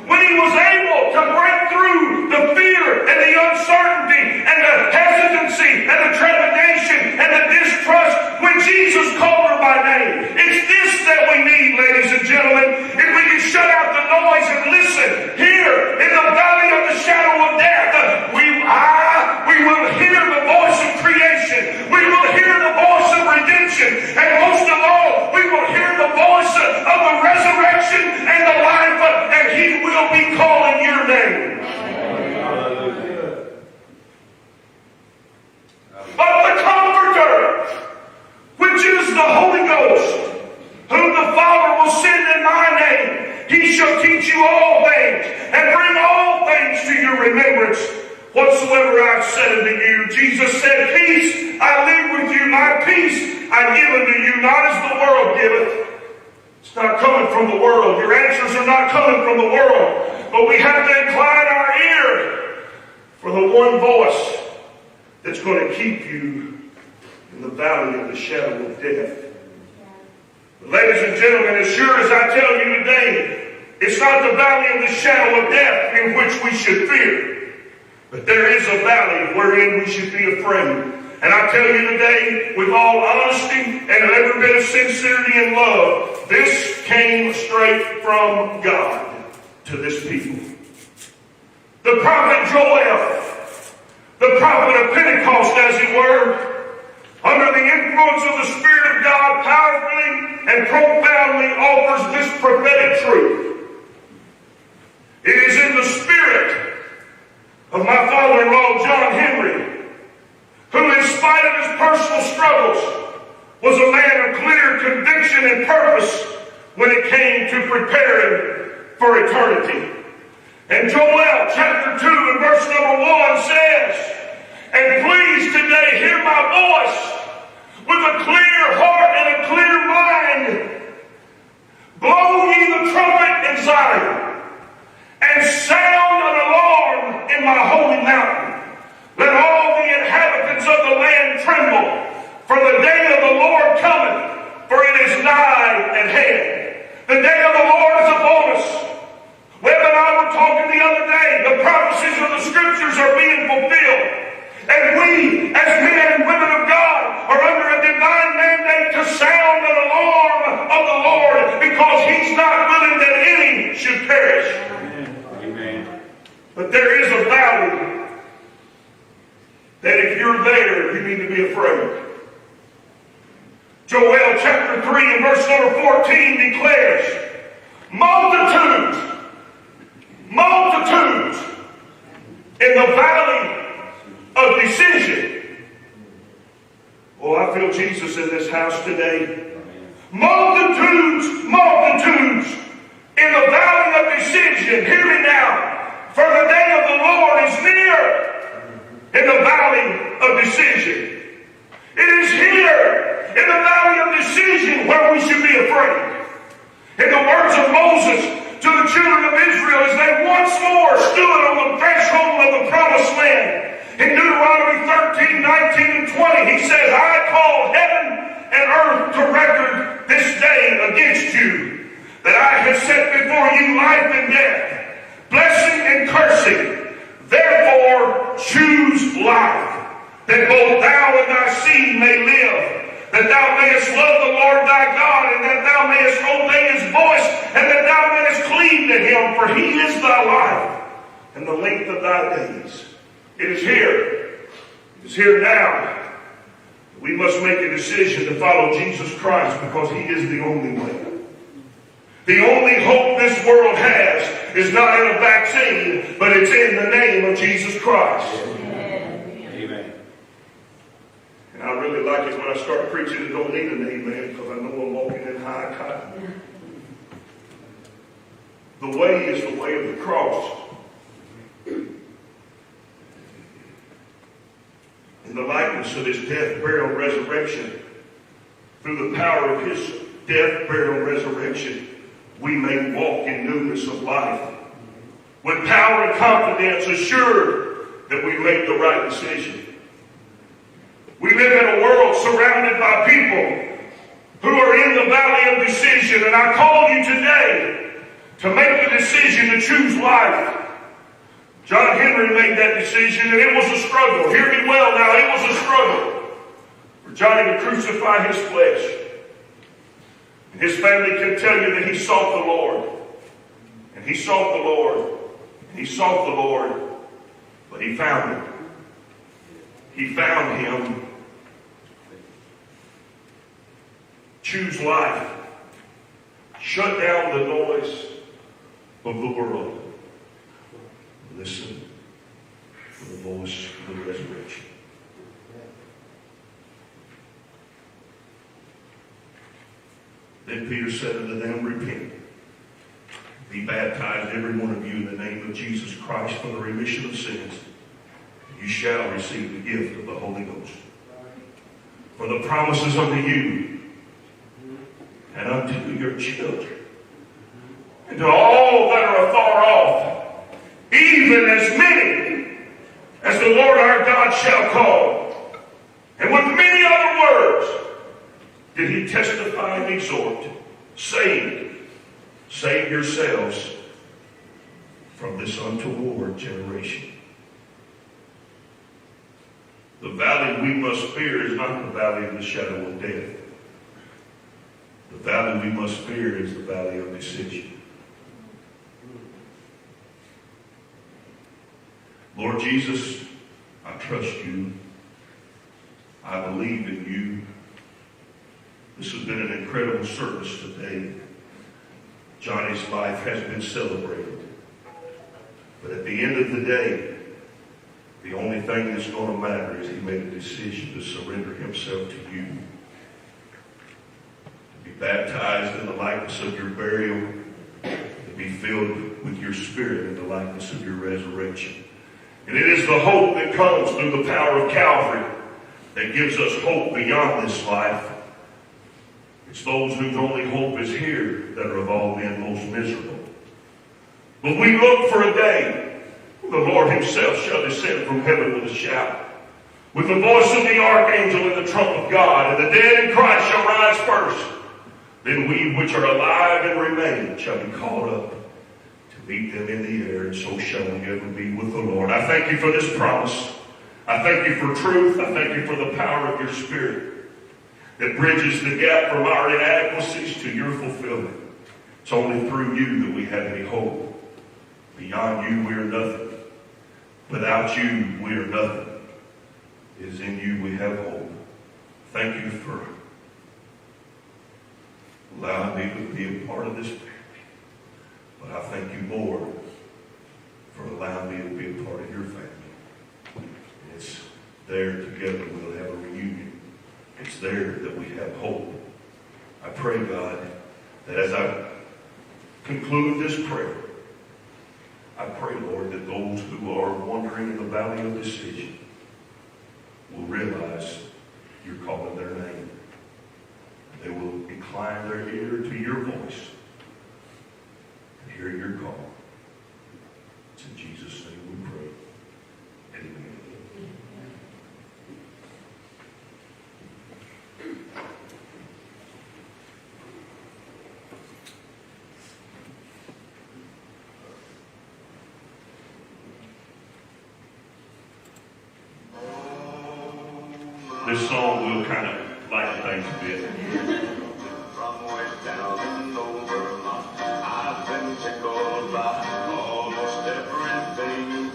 [SPEAKER 7] When he was able to break through the fear and the uncertainty and the hesitancy and the trepidation and the distrust, when Jesus called her by name. It's this that we need, ladies and gentlemen. If we can shut out the noise and listen, here in the valley of the shadow of death, we will hear the voice of creation. We will hear the voice of redemption. And most of all, we will hear the voice of the resurrection and the life, and he will be calling your name. But the Comforter, which is the Holy Ghost, whom the Father will send in my name, he shall teach you all things and bring all things to your remembrance whatsoever I've said unto you. Jesus said, Peace I leave with you, my peace I give unto you, not as the world giveth. It's not coming from the world. Your answers are not coming from the world. But we have to incline our ear for the one voice that's going to keep you in the valley of the shadow of death. But ladies and gentlemen, as sure as I tell you today, it's not the valley of the shadow of death in which we should fear. But there is a valley wherein we should be afraid. And I tell you today, with all honesty and every bit of sincerity and love, this came straight from God to this people. The prophet Joel, the prophet of Pentecost as he were, under the influence of the Spirit of God, powerfully and profoundly offers this prophetic truth. It is in the spirit of my father-in-law, John Henry, who in spite of his personal struggles was a man of clear conviction and purpose when it came to preparing for eternity. And Joel chapter 2 and verse number 1 says, And please today hear my voice with a clear heart and a clear mind. Blow ye the trumpet in Zion, and sound an alarm in my holy mountain. Let all the inhabitants of the land tremble, for the day of the Lord cometh, for it is nigh at hand. The day of the Lord is upon us. Webb and I were talking the other day, the prophecies of the scriptures are being fulfilled. And we, as men and women of God, are under a divine mandate to sound an alarm of the Lord, because he's not willing that any should perish.
[SPEAKER 5] Amen.
[SPEAKER 7] But there is a valley that if you're there, you need to be afraid. Joel chapter 3 and verse number 14 declares, multitudes in the valley of decision. Oh, I feel Jesus in this house today. Multitudes, multitudes in the valley of decision. Hear me now. For the day of the Lord is near in the valley of decision. It is here in the valley of decision where we should be afraid. In the words of Moses to the children of Israel as they once more stood on the threshold of the promised land. In Deuteronomy 13, 19, and 20, he says, I call heaven and earth to record this day against you, that I have set before you life and death, blessing and cursing. Therefore choose life, that both thou and thy seed may live, that thou mayest love the Lord thy God, and that thou mayest obey his voice, and that thou mayest cleave to him, for he is thy life, and the length of thy days. It is here. It is here now. We must make a decision to follow Jesus Christ because he is the only way. The only hope this world has is not in a vaccine, but it's in the name of Jesus Christ.
[SPEAKER 5] Amen.
[SPEAKER 7] And I really like it when I start preaching and don't need an amen because I know I'm walking in high cotton. The way is the way of the cross. In the likeness of his death, burial, resurrection, through the power of his death, burial, resurrection, we may walk in newness of life. With power and confidence, assured that we make the right decision. We live in a world surrounded by people who are in the valley of decision, and I call you today to make the decision to choose life. John Henry made that decision, and it was a struggle. Hear me well now, it was a struggle for Johnny to crucify his flesh. And his family can tell you that he sought the Lord. And he sought the Lord. And he sought the Lord. But he found him. He found him. Choose life. Shut down the noise of the world. Listen for the voice of the resurrection. Then Peter said unto them, repent. Be baptized, every one of you, in the name of Jesus Christ for the remission of sins. You shall receive the gift of the Holy Ghost. For the promises unto you and unto your children and to all that are afar off, even as many as the Lord our God shall call. And with many other words did he testify and exhort, saying, save yourselves from this untoward generation. The valley we must fear is not the valley of the shadow of death. The valley we must fear is the valley of decision. Lord Jesus, I trust you. I believe in you. This has been an incredible service today. Johnny's life has been celebrated. But at the end of the day, the only thing that's going to matter is he made a decision to surrender himself to you. To be baptized in the likeness of your burial. To be filled with your spirit in the likeness of your resurrection. And it is the hope that comes through the power of Calvary that gives us hope beyond this life. It's those whose only hope is here that are of all men most miserable. But we look for a day when the Lord himself shall descend from heaven with a shout, with the voice of the archangel and the trump of God, and the dead in Christ shall rise first. Then we which are alive and remain shall be caught up to meet them in the air, and so shall we ever be with the Lord. I thank you for this promise. I thank you for truth. I thank you for the power of your Spirit that bridges the gap from our inadequacies to your fulfillment. It's only through you that we have any hope. Beyond you, we are nothing. Without you, we are nothing. It is in you we have hope. Thank you for allowing me to be a part of this family. But I thank you more for allowing me to be a part of your family. It's there together we'll have a reunion. It's there that we have hope. I pray pray, God, that as I conclude this prayer, I pray, Lord, that those who are wandering in the valley of decision will realize you're calling their name. They will incline their ear to your voice and hear your call. It's in Jesus' name we pray. Amen. This song will kind of lighten things a bit.
[SPEAKER 8] From way down and over, I've been tickled by almost everything.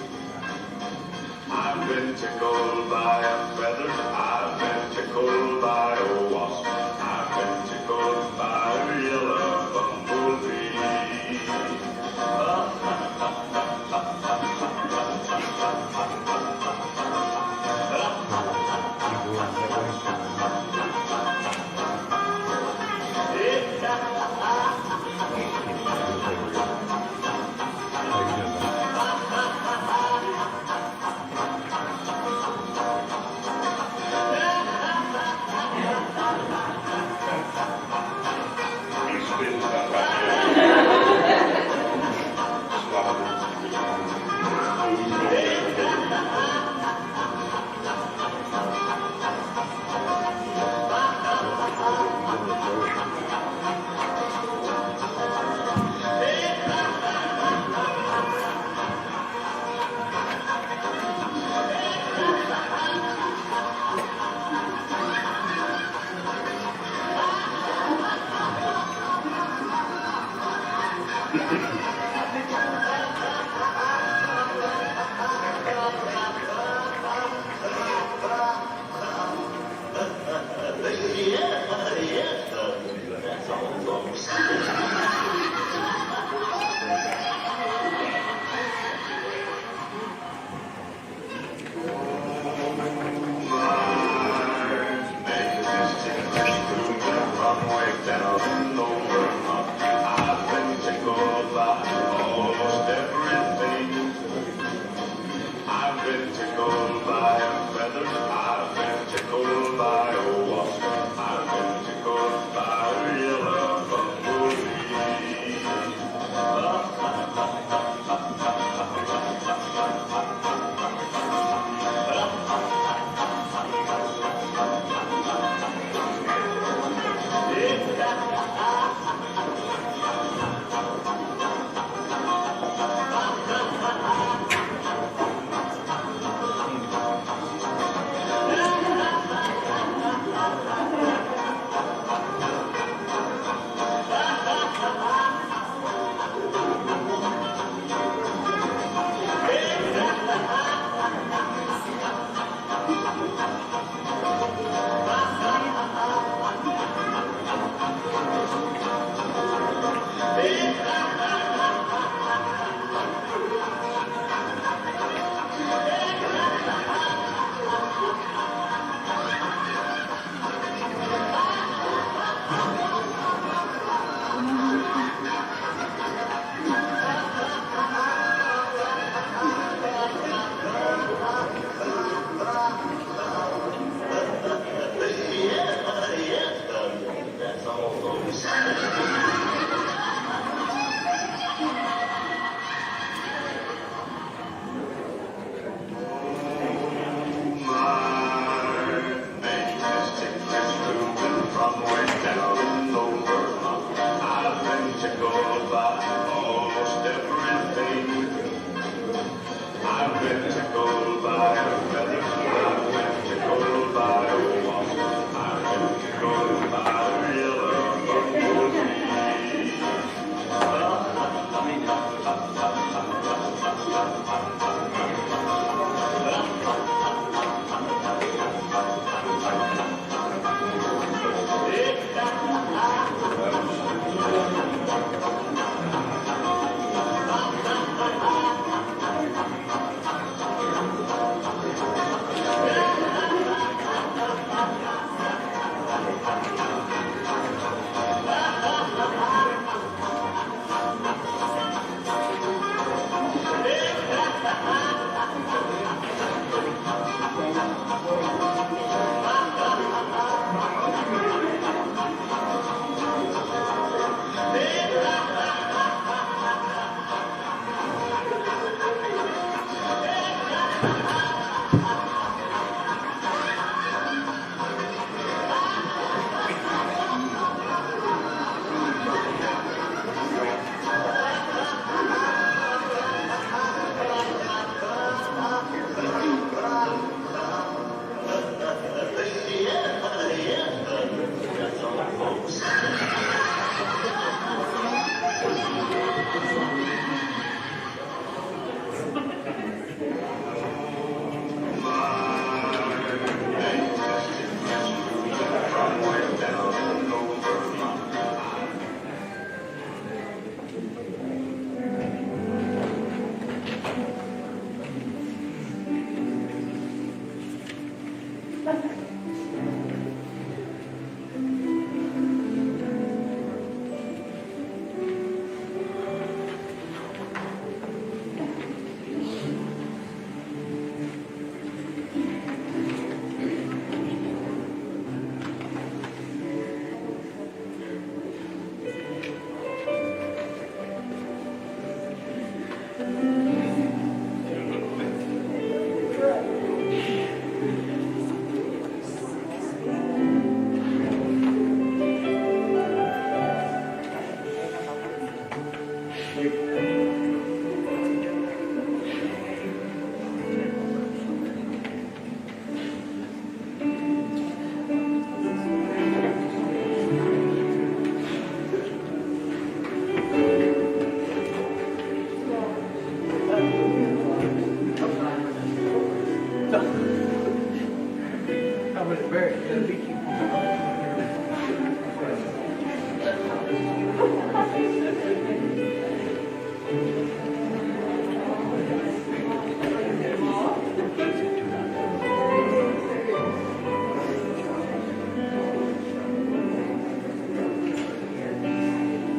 [SPEAKER 8] I've been tickled by a feather, I've been tickled by a wasp, I've been tickled by a yellow bumblebee.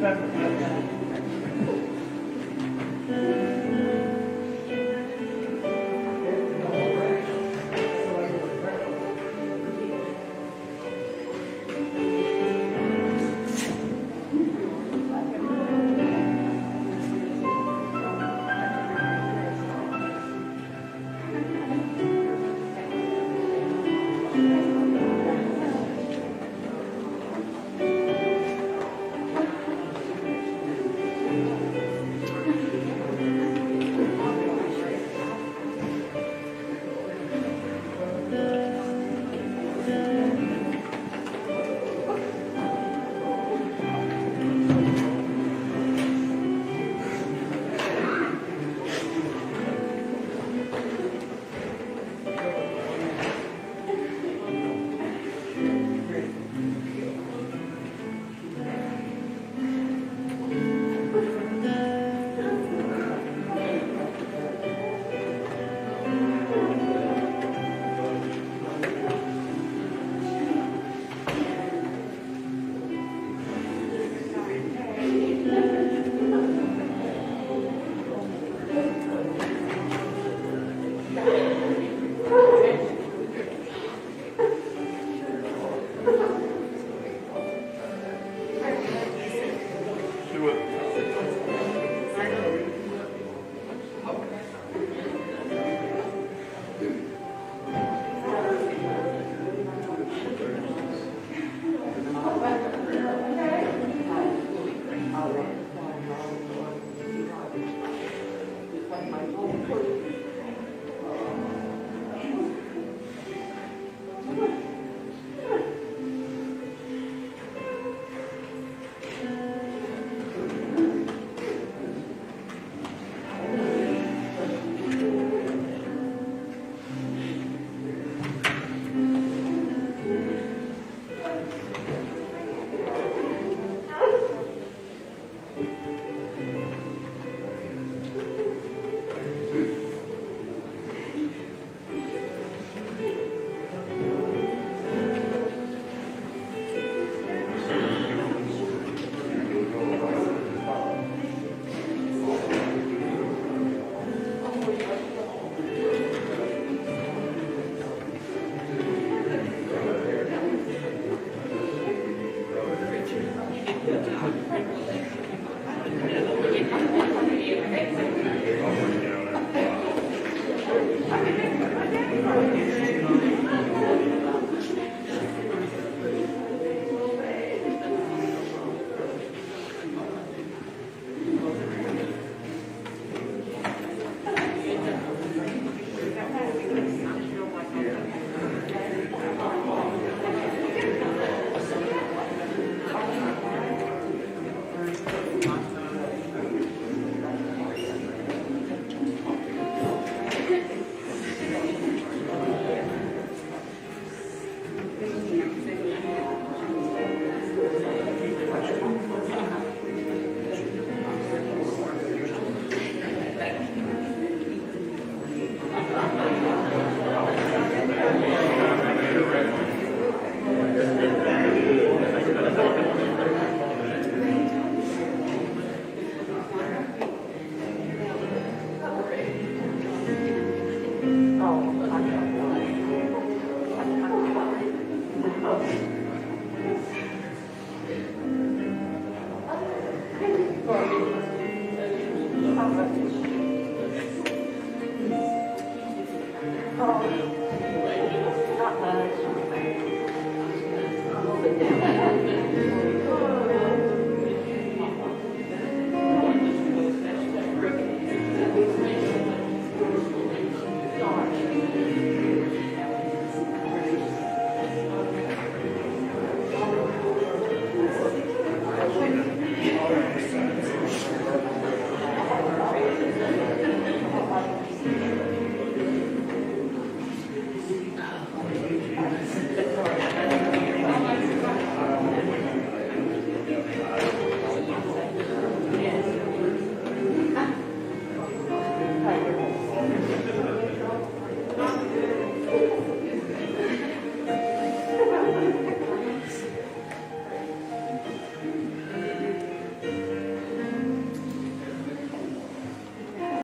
[SPEAKER 2] Richard.